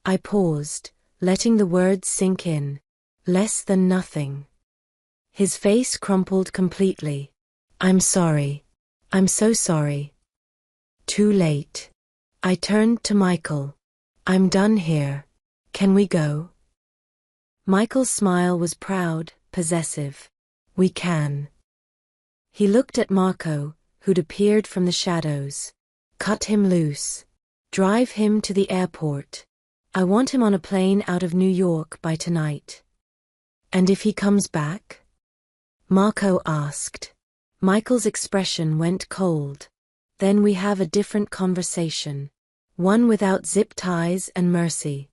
I paused, letting the words sink in. Less than nothing. His face crumpled completely. I'm sorry. I'm so sorry. Too late. I turned to Michael. I'm done here. Can we go? Michael's smile was proud, possessive. We can. He looked at Marco, who'd appeared from the shadows. Cut him loose. Drive him to the airport. I want him on a plane out of New York by tonight. And if he comes back? Marco asked. Michael's expression went cold. Then we have a different conversation. One without zip ties and mercy.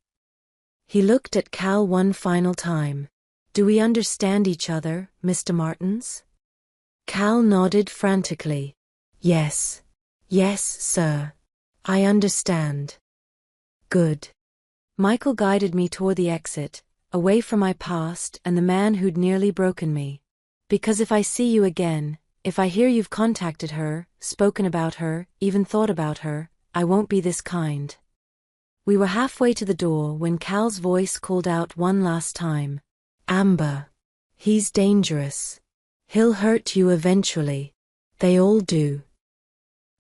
He looked at Cal one final time. Do we understand each other, Mr. Martins? Cal nodded frantically. Yes. Yes, sir. I understand. Good. Michael guided me toward the exit, away from my past and the man who'd nearly broken me. Because if I see you again, if I hear you've contacted her, spoken about her, even thought about her, I won't be this kind. We were halfway to the door when Cal's voice called out one last time. Amber. He's dangerous. He'll hurt you eventually. They all do.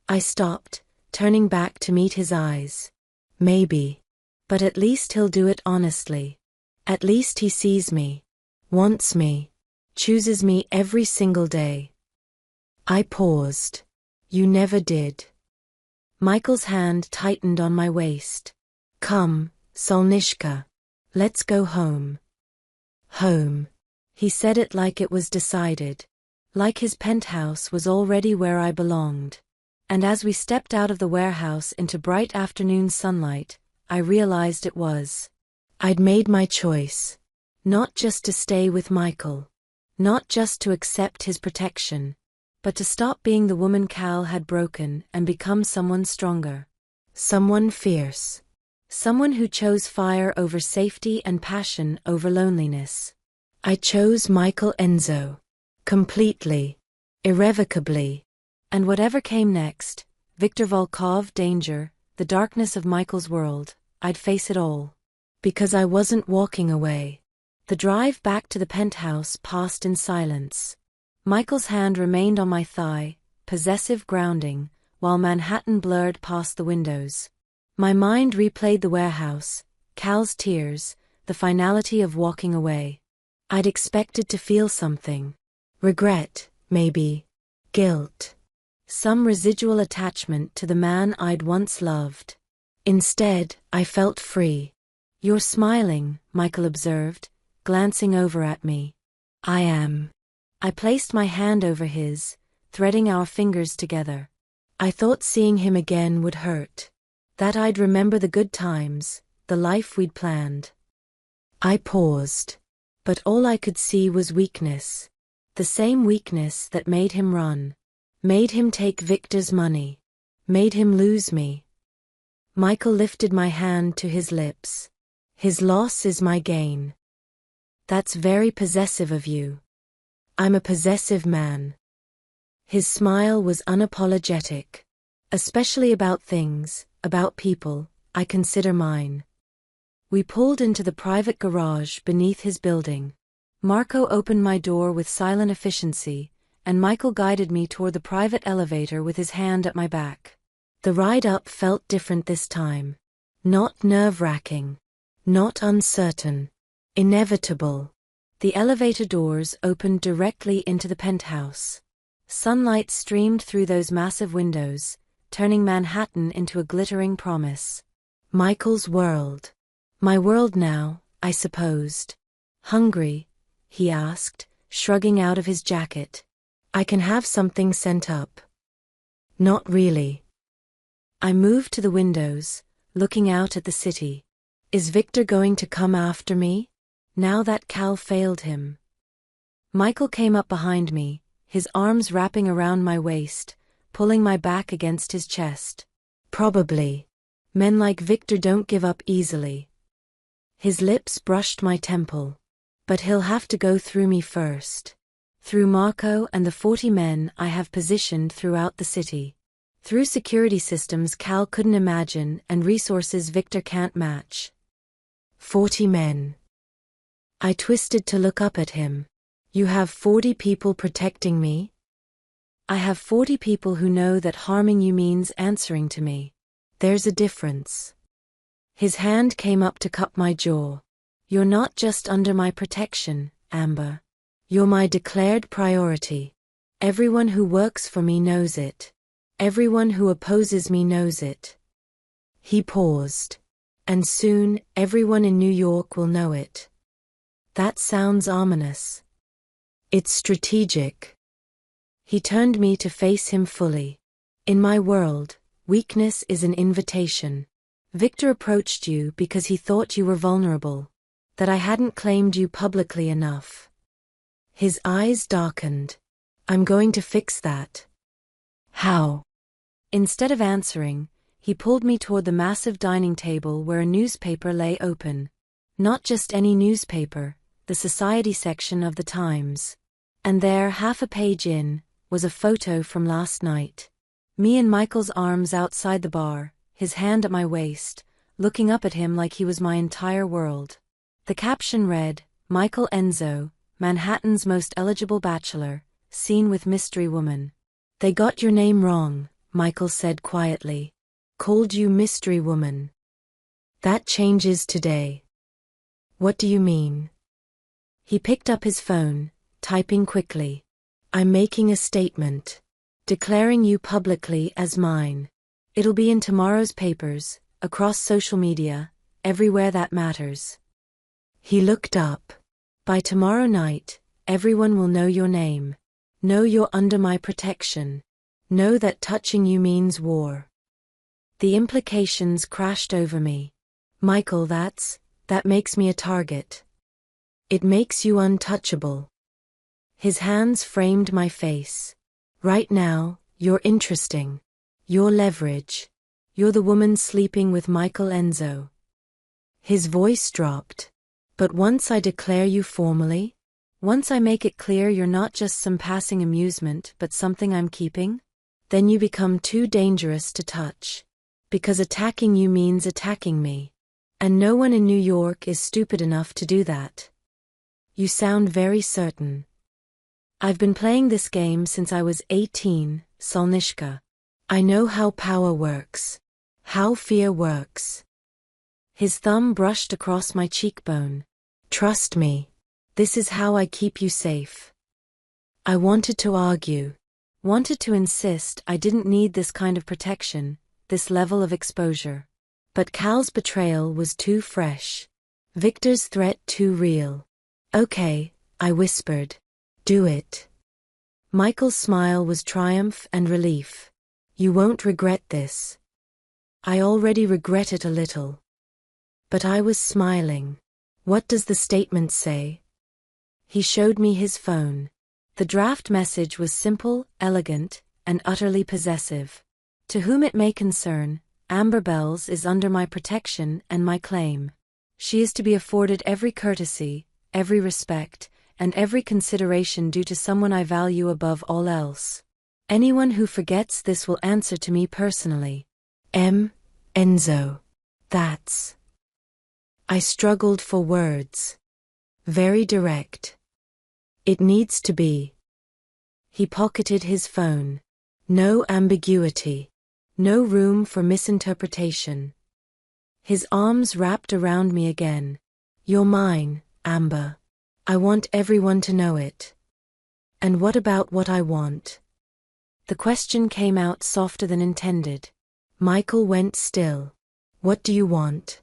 I stopped, turning back to meet his eyes. Maybe. But at least he'll do it honestly. At least he sees me. Wants me. Chooses me every single day. I paused. You never did. Michael's hand tightened on my waist. Come, Solnishka. Let's go home. Home. He said it like it was decided. Like his penthouse was already where I belonged. And as we stepped out of the warehouse into bright afternoon sunlight, I realized it was. I'd made my choice. Not just to stay with Michael. Not just to accept his protection. But to stop being the woman Cal had broken and become someone stronger. Someone fierce. Someone who chose fire over safety and passion over loneliness. I chose Michael Enzo. Completely. Irrevocably. And whatever came next, Viktor Volkov, danger, the darkness of Michael's world, I'd face it all. Because I wasn't walking away. The drive back to the penthouse passed in silence. Michael's hand remained on my thigh, possessive grounding, while Manhattan blurred past the windows. My mind replayed the warehouse, Cal's tears, the finality of walking away. I'd expected to feel something. Regret, maybe. Guilt. Some residual attachment to the man I'd once loved. Instead, I felt free. You're smiling, Michael observed, glancing over at me. I am. I placed my hand over his, threading our fingers together. I thought seeing him again would hurt. That I'd remember the good times, the life we'd planned. I paused. But all I could see was weakness. The same weakness that made him run. Made him take Victor's money. Made him lose me. Michael lifted my hand to his lips. His loss is my gain. That's very possessive of you. I'm a possessive man. His smile was unapologetic. Especially about things, about people, I consider mine. We pulled into the private garage beneath his building. Marco opened my door with silent efficiency, and Michael guided me toward the private elevator with his hand at my back. The ride up felt different this time. Not nerve-wracking. Not uncertain. Inevitable. The elevator doors opened directly into the penthouse. Sunlight streamed through those massive windows, turning Manhattan into a glittering promise. Michael's world. My world now, I supposed. Hungry? He asked, shrugging out of his jacket. I can have something sent up. Not really. I moved to the windows, looking out at the city. Is Victor going to come after me? Now that Cal failed him. Michael came up behind me, his arms wrapping around my waist, pulling my back against his chest. Probably. Men like Victor don't give up easily. His lips brushed my temple. But he'll have to go through me first. Through Marco and the 40 men I have positioned throughout the city. Through security systems Cal couldn't imagine and resources Victor can't match. 40 men. I twisted to look up at him. You have 40 people protecting me? I have 40 people who know that harming you means answering to me. There's a difference. His hand came up to cup my jaw. You're not just under my protection, Amber. You're my declared priority. Everyone who works for me knows it. Everyone who opposes me knows it. He paused. And soon, everyone in New York will know it. That sounds ominous. It's strategic. He turned me to face him fully. In my world, weakness is an invitation. Victor approached you because he thought you were vulnerable. That I hadn't claimed you publicly enough. His eyes darkened. I'm going to fix that. How? Instead of answering, he pulled me toward the massive dining table where a newspaper lay open. Not just any newspaper, the society section of the Times. And there, half a page in, was a photo from last night. Me in Michael's arms outside the bar, his hand at my waist, looking up at him like he was my entire world. The caption read, Michael Enzo, Manhattan's most eligible bachelor, seen with mystery woman. They got your name wrong, Michael said quietly. Called you mystery woman. That changes today. What do you mean? He picked up his phone, typing quickly. I'm making a statement. Declaring you publicly as mine. It'll be in tomorrow's papers, across social media, everywhere that matters. He looked up. By tomorrow night, everyone will know your name. Know you're under my protection. Know that touching you means war. The implications crashed over me. Michael, that makes me a target. It makes you untouchable. His hands framed my face. Right now, you're interesting. You're leverage. You're the woman sleeping with Michael Enzo. His voice dropped. But once I declare you formally, once I make it clear you're not just some passing amusement but something I'm keeping, then you become too dangerous to touch. Because attacking you means attacking me. And no one in New York is stupid enough to do that. You sound very certain. I've been playing this game since I was 18, Solnishka. I know how power works. How fear works. His thumb brushed across my cheekbone. Trust me. This is how I keep you safe. I wanted to argue. Wanted to insist I didn't need this kind of protection, this level of exposure. But Cal's betrayal was too fresh. Victor's threat too real. Okay, I whispered. Do it. Michael's smile was triumph and relief. You won't regret this. I already regret it a little. But I was smiling. What does the statement say? He showed me his phone. The draft message was simple, elegant, and utterly possessive. To whom it may concern, Amber Bells is under my protection and my claim. She is to be afforded every courtesy, every respect, and every consideration due to someone I value above all else. Anyone who forgets this will answer to me personally. Enzo. That's I struggled for words. Very direct. It needs to be. He pocketed his phone. No ambiguity. No room for misinterpretation. His arms wrapped around me again. You're mine, Amber. I want everyone to know it. And what about what I want? The question came out softer than intended. Michael went still. What do you want?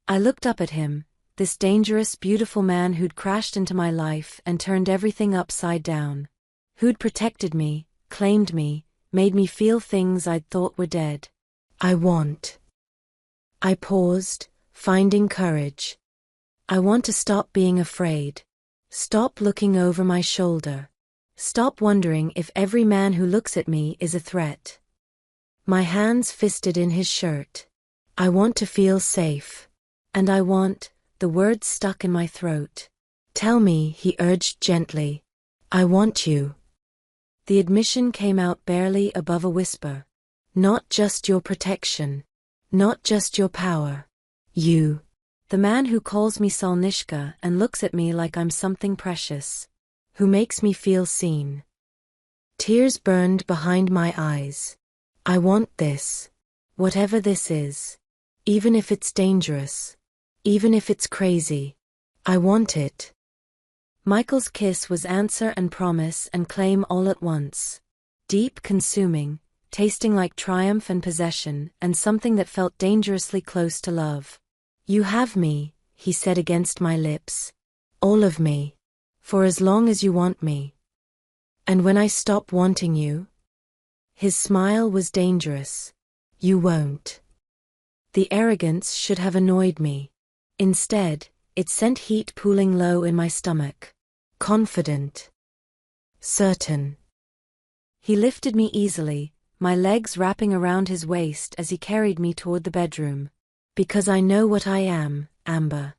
I looked up at him, this dangerous, beautiful man who'd crashed into my life and turned everything upside down. Who'd protected me, claimed me, made me feel things I'd thought were dead. I paused, finding courage. I want to stop being afraid. Stop looking over my shoulder. Stop wondering if every man who looks at me is a threat. My hands fisted in his shirt. I want to feel safe. And I want, the words stuck in my throat. Tell me, he urged gently. I want you. The admission came out barely above a whisper. Not just your protection. Not just your power. You. The man who calls me Solnishka and looks at me like I'm something precious. Who makes me feel seen. Tears burned behind my eyes. I want this. Whatever this is. Even if it's dangerous. Even if it's crazy. I want it. Michael's kiss was answer and promise and claim all at once. Deep, consuming, tasting like triumph and possession, and something that felt dangerously close to love. You have me, he said against my lips. All of me. For as long as you want me. And when I stop wanting you? His smile was dangerous. You won't. The arrogance should have annoyed me. Instead, it sent heat pooling low in my stomach. Confident. Certain. He lifted me easily, my legs wrapping around his waist as he carried me toward the bedroom. Because I know what I am, Amber.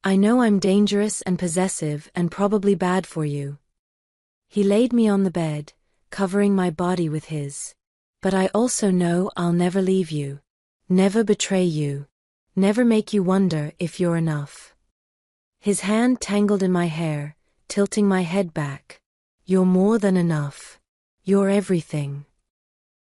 I know I'm dangerous and possessive and probably bad for you. He laid me on the bed, covering my body with his. But I also know I'll never leave you. Never betray you. Never make you wonder if you're enough. His hand tangled in my hair, tilting my head back. You're more than enough. You're everything.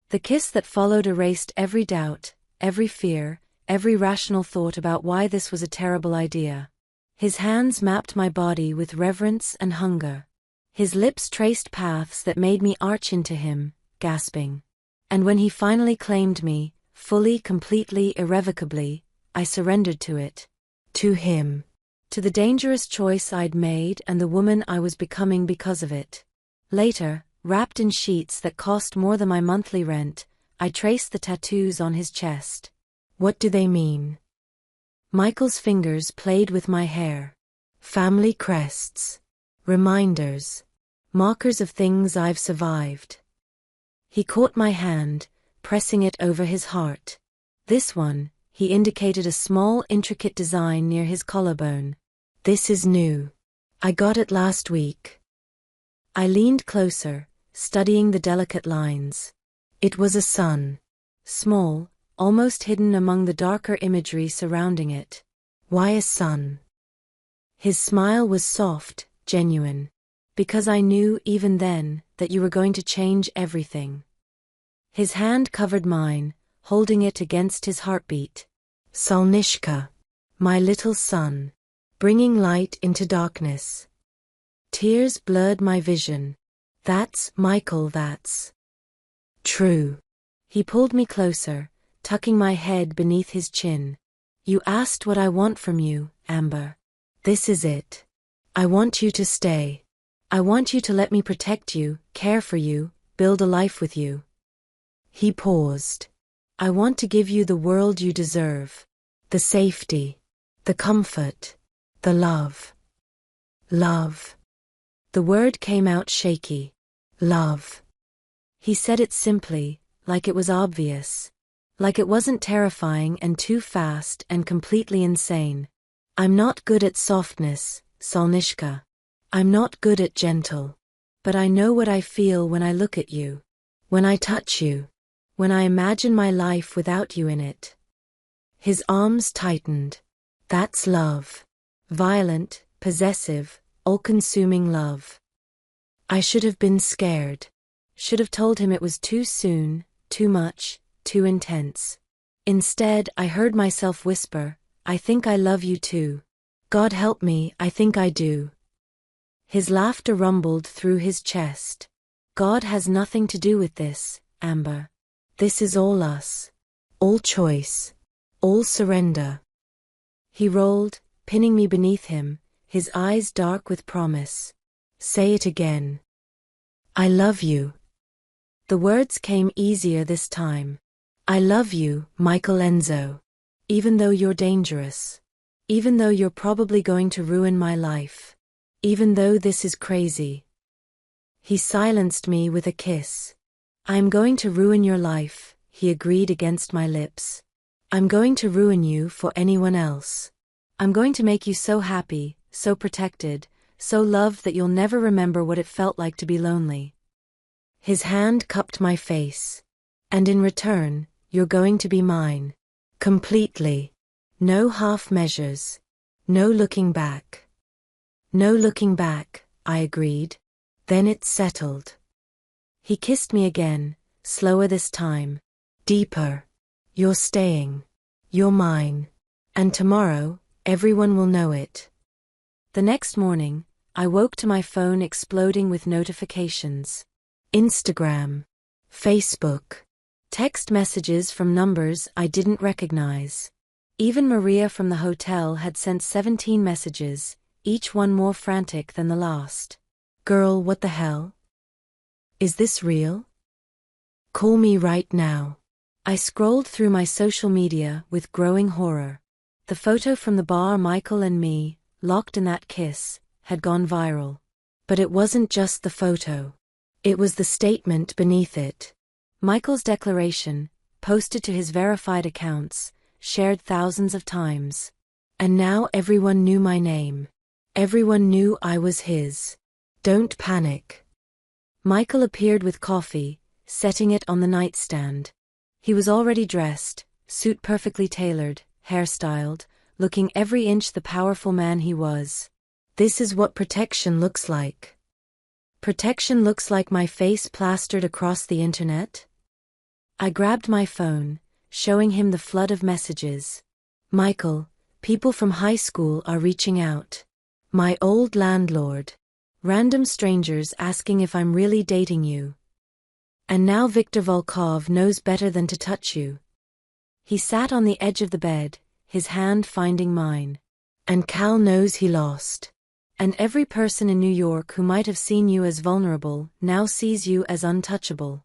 The kiss that followed erased every doubt, every fear, every rational thought about why this was a terrible idea. His hands mapped my body with reverence and hunger. His lips traced paths that made me arch into him, gasping. And when he finally claimed me, fully, completely, irrevocably, I surrendered to it. To him. To the dangerous choice I'd made and the woman I was becoming because of it. Later, wrapped in sheets that cost more than my monthly rent, I traced the tattoos on his chest. What do they mean? Michael's fingers played with my hair. Family crests. Reminders. Markers of things I've survived. He caught my hand, pressing it over his heart. This one, he indicated a small, intricate design near his collarbone. This is new. I got it last week. I leaned closer, studying the delicate lines. It was a sun. Small, almost hidden among the darker imagery surrounding it. Why a sun? His smile was soft, genuine. Because I knew, even then, that you were going to change everything. His hand covered mine, holding it against his heartbeat. Solnishka. My little sun. Bringing light into darkness. Tears blurred my vision. That's, Michael, that's true. He pulled me closer, tucking my head beneath his chin. You asked what I want from you, Amber. This is it. I want you to stay. I want you to let me protect you, care for you, build a life with you. He paused. I want to give you the world you deserve. The safety. The comfort. The love. Love. The word came out shaky. Love. He said it simply, like it was obvious. Like it wasn't terrifying and too fast and completely insane. I'm not good at softness, Solnishka. I'm not good at gentle. But I know what I feel when I look at you. When I touch you. When I imagine my life without you in it. His arms tightened. That's love. Violent, possessive, all-consuming love. I should have been scared. Should have told him it was too soon, too much, too intense. Instead, I heard myself whisper, I think I love you too. God help me, I think I do. His laughter rumbled through his chest. God has nothing to do with this, Amber. This is all us. All choice. All surrender. He rolled, pinning me beneath him, his eyes dark with promise. Say it again. I love you. The words came easier this time. I love you, Michael Enzo. Even though you're dangerous. Even though you're probably going to ruin my life. Even though this is crazy. He silenced me with a kiss. I'm going to ruin your life, he agreed against my lips. I'm going to ruin you for anyone else. I'm going to make you so happy, so protected, so loved that you'll never remember what it felt like to be lonely. His hand cupped my face. And in return, you're going to be mine. Completely. No half measures. No looking back. No looking back, I agreed. Then it's settled. He kissed me again, slower this time. Deeper. You're staying. You're mine. And tomorrow, everyone will know it. The next morning, I woke to my phone exploding with notifications. Instagram. Facebook. Text messages from numbers I didn't recognize. Even Maria from the hotel had sent 17 messages, each one more frantic than the last. Girl, what the hell? Is this real? Call me right now. I scrolled through my social media with growing horror. The photo from the bar, Michael and me, locked in that kiss, had gone viral. But it wasn't just the photo. It was the statement beneath it. Michael's declaration, posted to his verified accounts, shared thousands of times. And now everyone knew my name. Everyone knew I was his. Don't panic. Michael appeared with coffee, setting it on the nightstand. He was already dressed, suit perfectly tailored, hairstyled, looking every inch the powerful man he was. This is what protection looks like. Protection looks like my face plastered across the internet? I grabbed my phone, showing him the flood of messages. Michael, people from high school are reaching out. My old landlord. Random strangers asking if I'm really dating you. And now Viktor Volkov knows better than to touch you. He sat on the edge of the bed, his hand finding mine. And Cal knows he lost. And every person in New York who might have seen you as vulnerable now sees you as untouchable.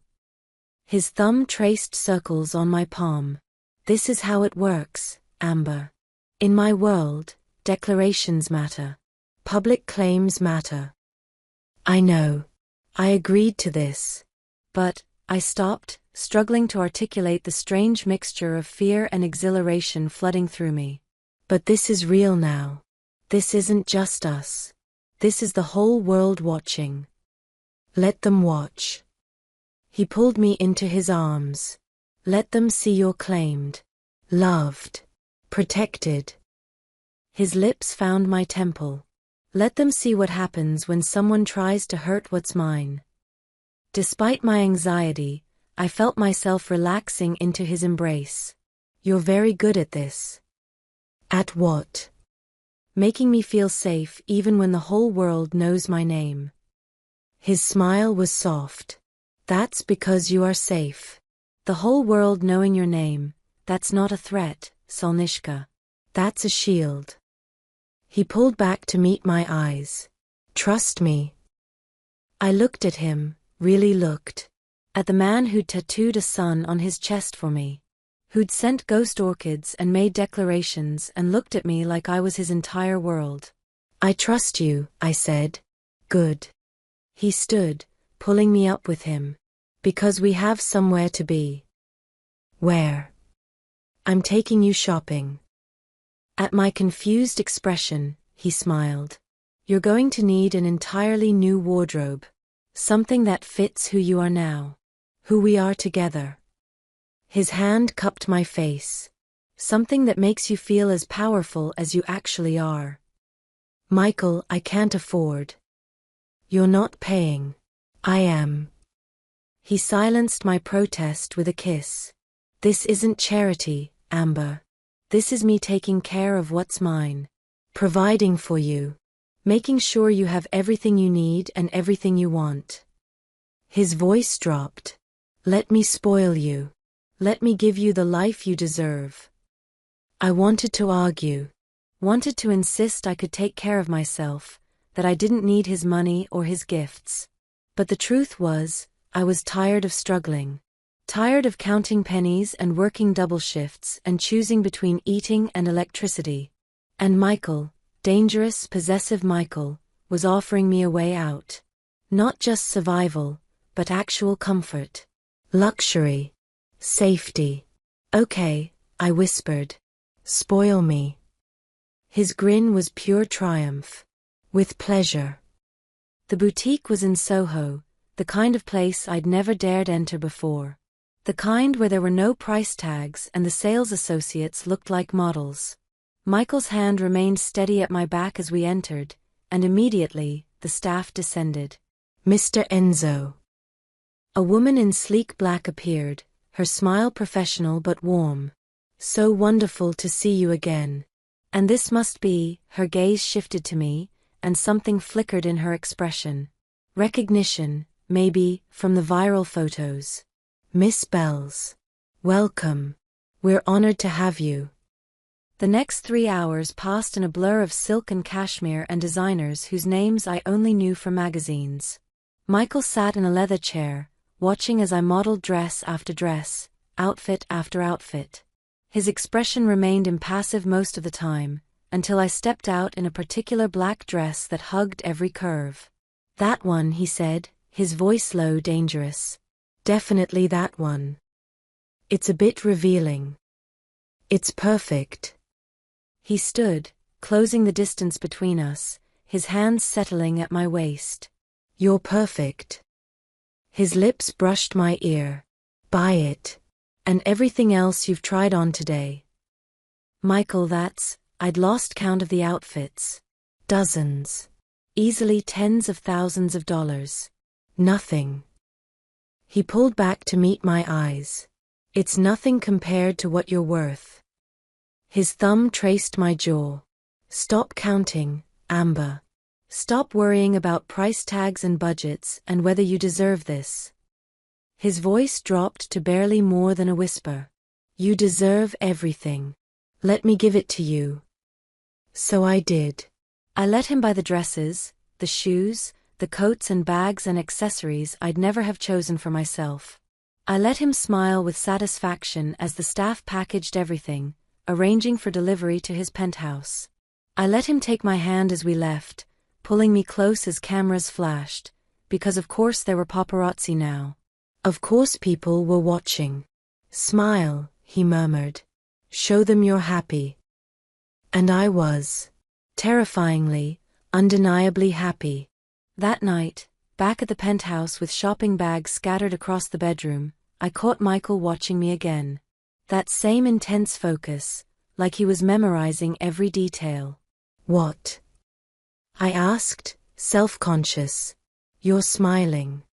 His thumb traced circles on my palm. This is how it works, Amber. In my world, declarations matter. Public claims matter. I know. I agreed to this. But, I stopped, struggling to articulate the strange mixture of fear and exhilaration flooding through me. But this is real now. This isn't just us. This is the whole world watching. Let them watch. He pulled me into his arms. Let them see you're claimed. Loved. Protected. His lips found my temple. Let them see what happens when someone tries to hurt what's mine. Despite my anxiety, I felt myself relaxing into his embrace. You're very good at this. At what? Making me feel safe even when the whole world knows my name. His smile was soft. That's because you are safe. The whole world knowing your name, that's not a threat, Solnishka. That's a shield. He pulled back to meet my eyes. Trust me. I looked at him, really looked. At the man who'd tattooed a sun on his chest for me. Who'd sent ghost orchids and made declarations and looked at me like I was his entire world. I trust you, I said. Good. He stood, pulling me up with him. Because we have somewhere to be. Where? I'm taking you shopping. At my confused expression, he smiled. You're going to need an entirely new wardrobe. Something that fits who you are now. Who we are together. His hand cupped my face. Something that makes you feel as powerful as you actually are. Michael, I can't afford. You're not paying. I am. He silenced my protest with a kiss. This isn't charity, Amber. This is me taking care of what's mine. Providing for you. Making sure you have everything you need and everything you want. His voice dropped. Let me spoil you. Let me give you the life you deserve. I wanted to argue. Wanted to insist I could take care of myself, that I didn't need his money or his gifts. But the truth was, I was tired of struggling. Tired of counting pennies and working double shifts and choosing between eating and electricity. And Michael, dangerous, possessive Michael, was offering me a way out. Not just survival, but actual comfort. Luxury. Safety. Okay, I whispered. Spoil me. His grin was pure triumph. With pleasure. The boutique was in Soho, the kind of place I'd never dared enter before. The kind where there were no price tags and the sales associates looked like models. Michael's hand remained steady at my back as we entered, and immediately, the staff descended. Mr. Enzo. A woman in sleek black appeared, her smile professional but warm. So wonderful to see you again. And this must be, her gaze shifted to me, and something flickered in her expression. Recognition, maybe, from the viral photos. Miss Bells. Welcome. We're honored to have you. The next 3 hours passed in a blur of silk and cashmere and designers whose names I only knew from magazines. Michael sat in a leather chair, watching as I modeled dress after dress, outfit after outfit. His expression remained impassive most of the time, until I stepped out in a particular black dress that hugged every curve. That one, he said, his voice low, dangerous. Definitely that one. It's a bit revealing. It's perfect. He stood, closing the distance between us, his hands settling at my waist. You're perfect. His lips brushed my ear. Buy it. And everything else you've tried on today. Michael, I'd lost count of the outfits. Dozens. Easily tens of thousands of dollars. Nothing. He pulled back to meet my eyes. It's nothing compared to what you're worth. His thumb traced my jaw. Stop counting, Amber. Stop worrying about price tags and budgets and whether you deserve this. His voice dropped to barely more than a whisper. You deserve everything. Let me give it to you. So I did. I let him buy the dresses, the shoes, the coats and bags and accessories I'd never have chosen for myself. I let him smile with satisfaction as the staff packaged everything, arranging for delivery to his penthouse. I let him take my hand as we left, pulling me close as cameras flashed, because of course there were paparazzi now. Of course people were watching. Smile, he murmured. Show them you're happy. And I was. Terrifyingly, undeniably happy. That night, back at the penthouse with shopping bags scattered across the bedroom, I caught Michael watching me again. That same intense focus, like he was memorizing every detail. What? I asked, self-conscious. You're smiling.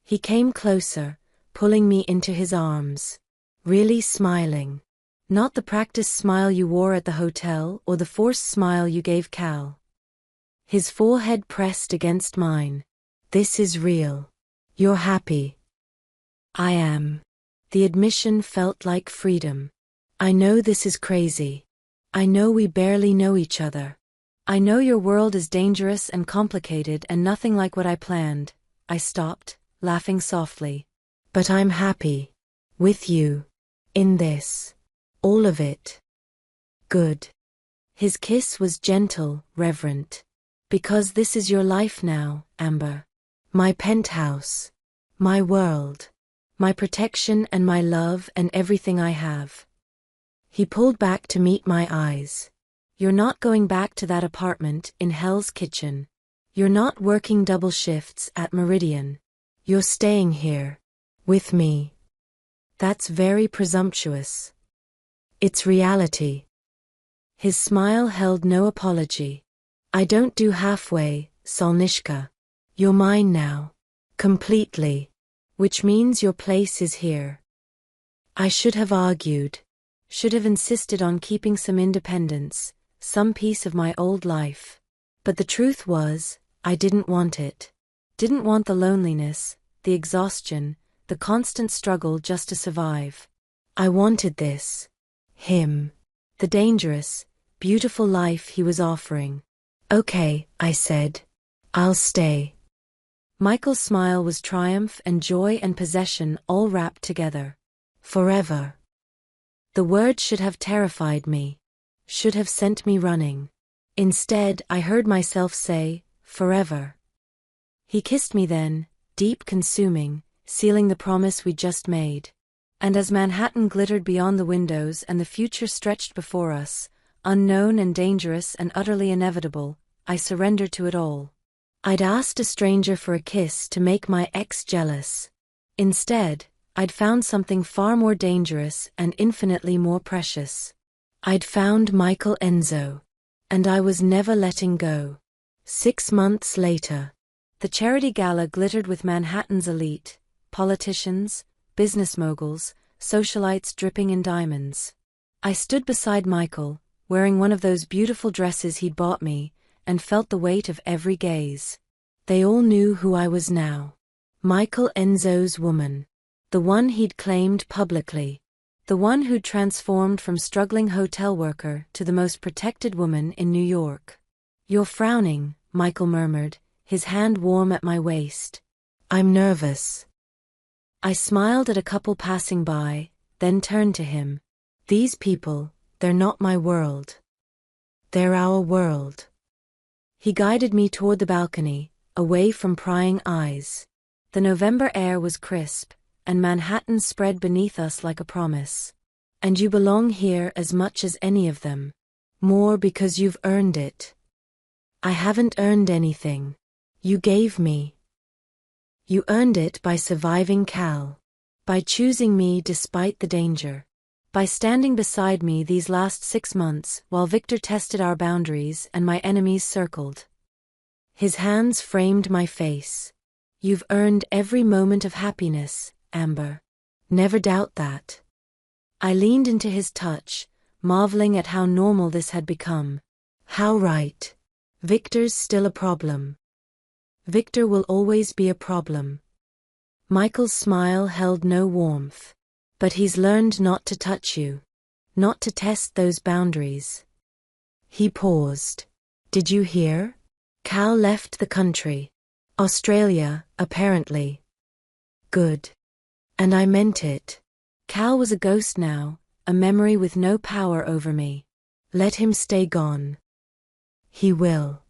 He came closer, pulling me into his arms. Really smiling. Not the practiced smile you wore at the hotel or the forced smile you gave Cal. His forehead pressed against mine. This is real. You're happy. I am. The admission felt like freedom. I know this is crazy. I know we barely know each other. I know your world is dangerous and complicated and nothing like what I planned. I stopped, laughing softly. But I'm happy. With you. In this. All of it. Good. His kiss was gentle, reverent. Because this is your life now, Amber. My penthouse. My world. My protection and my love and everything I have. He pulled back to meet my eyes. You're not going back to that apartment in Hell's Kitchen. You're not working double shifts at Meridian. You're staying here. With me. That's very presumptuous. It's reality. His smile held no apology. I don't do halfway, Solnishka. You're mine now. Completely. Which means your place is here. I should have argued. Should have insisted on keeping some independence, some piece of my old life. But the truth was, I didn't want it. Didn't want the loneliness, the exhaustion, the constant struggle just to survive. I wanted this. Him. The dangerous, beautiful life he was offering. Okay, I said. I'll stay. Michael's smile was triumph and joy and possession all wrapped together. Forever. The word should have terrified me. Should have sent me running. Instead, I heard myself say, forever. He kissed me then, deep consuming, sealing the promise we'd just made. And as Manhattan glittered beyond the windows and the future stretched before us, unknown and dangerous and utterly inevitable, I surrendered to it all. I'd asked a stranger for a kiss to make my ex jealous. Instead, I'd found something far more dangerous and infinitely more precious. I'd found Michael Enzo. And I was never letting go. 6 months later. The charity gala glittered with Manhattan's elite, politicians, business moguls, socialites dripping in diamonds. I stood beside Michael, wearing one of those beautiful dresses he'd bought me, and felt the weight of every gaze. They all knew who I was now. Michael Enzo's woman. The one he'd claimed publicly. The one who'd transformed from struggling hotel worker to the most protected woman in New York. You're frowning, Michael murmured, his hand warm at my waist. I'm nervous. I smiled at a couple passing by, then turned to him. These people, they're not my world. They're our world. He guided me toward the balcony, away from prying eyes. The November air was crisp, and Manhattan spread beneath us like a promise. And you belong here as much as any of them. More because you've earned it. I haven't earned anything. You gave me. You earned it by surviving Cal. By choosing me despite the danger. By standing beside me these last 6 months while Victor tested our boundaries and my enemies circled. His hands framed my face. You've earned every moment of happiness, Amber. Never doubt that. I leaned into his touch, marveling at how normal this had become. How right. Victor's still a problem. Victor will always be a problem. Michael's smile held no warmth. But he's learned not to touch you. Not to test those boundaries. He paused. Did you hear? Cal left the country. Australia, apparently. Good. And I meant it. Cal was a ghost now, a memory with no power over me. Let him stay gone. He will.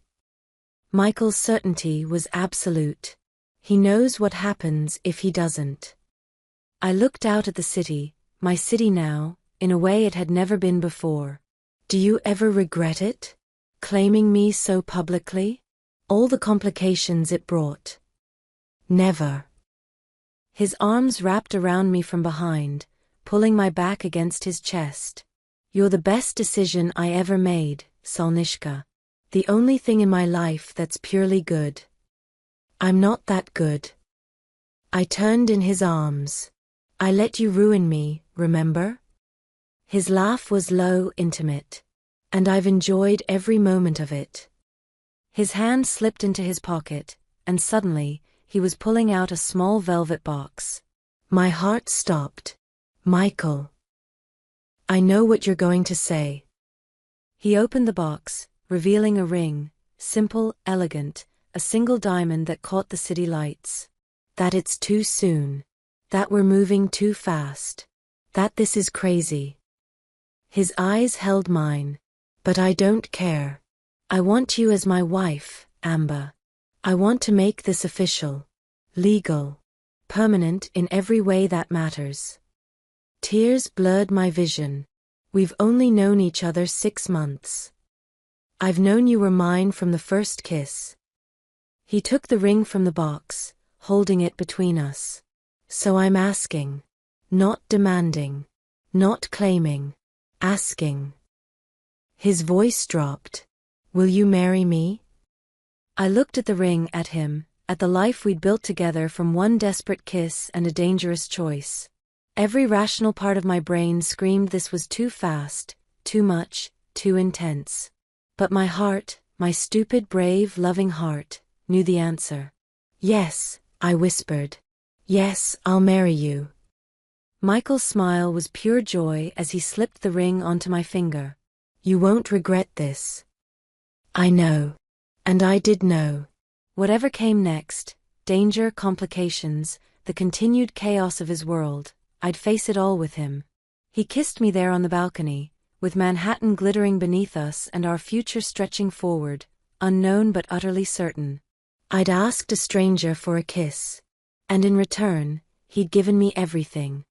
Michael's certainty was absolute. He knows what happens if he doesn't. I looked out at the city, my city now, in a way it had never been before. Do you ever regret it? Claiming me so publicly? All the complications it brought. Never. His arms wrapped around me from behind, pulling my back against his chest. You're the best decision I ever made, Solnishka. The only thing in my life that's purely good. I'm not that good. I turned in his arms. I let you ruin me, remember? His laugh was low, intimate. And I've enjoyed every moment of it. His hand slipped into his pocket, and suddenly, he was pulling out a small velvet box. My heart stopped. Michael. I know what you're going to say. He opened the box, revealing a ring, simple, elegant, a single diamond that caught the city lights. That it's too soon. That we're moving too fast. That this is crazy. His eyes held mine. But I don't care. I want you as my wife, Amber. I want to make this official. Legal. Permanent in every way that matters. Tears blurred my vision. We've only known each other 6 months. I've known you were mine from the first kiss. He took the ring from the box, holding it between us. So I'm asking. Not demanding. Not claiming. asking. His voice dropped. Will you marry me? I looked at the ring, at him, at the life we'd built together from one desperate kiss and a dangerous choice. Every rational part of my brain screamed this was too fast, too much, too intense. But my heart, my stupid, brave, loving heart, knew the answer. Yes, I whispered. Yes, I'll marry you. Michael's smile was pure joy as he slipped the ring onto my finger. You won't regret this. I know. And I did know. Whatever came next, danger, complications, the continued chaos of his world, I'd face it all with him. He kissed me there on the balcony, with Manhattan glittering beneath us and our future stretching forward, unknown but utterly certain. I'd asked a stranger for a kiss. And in return, he'd given me everything.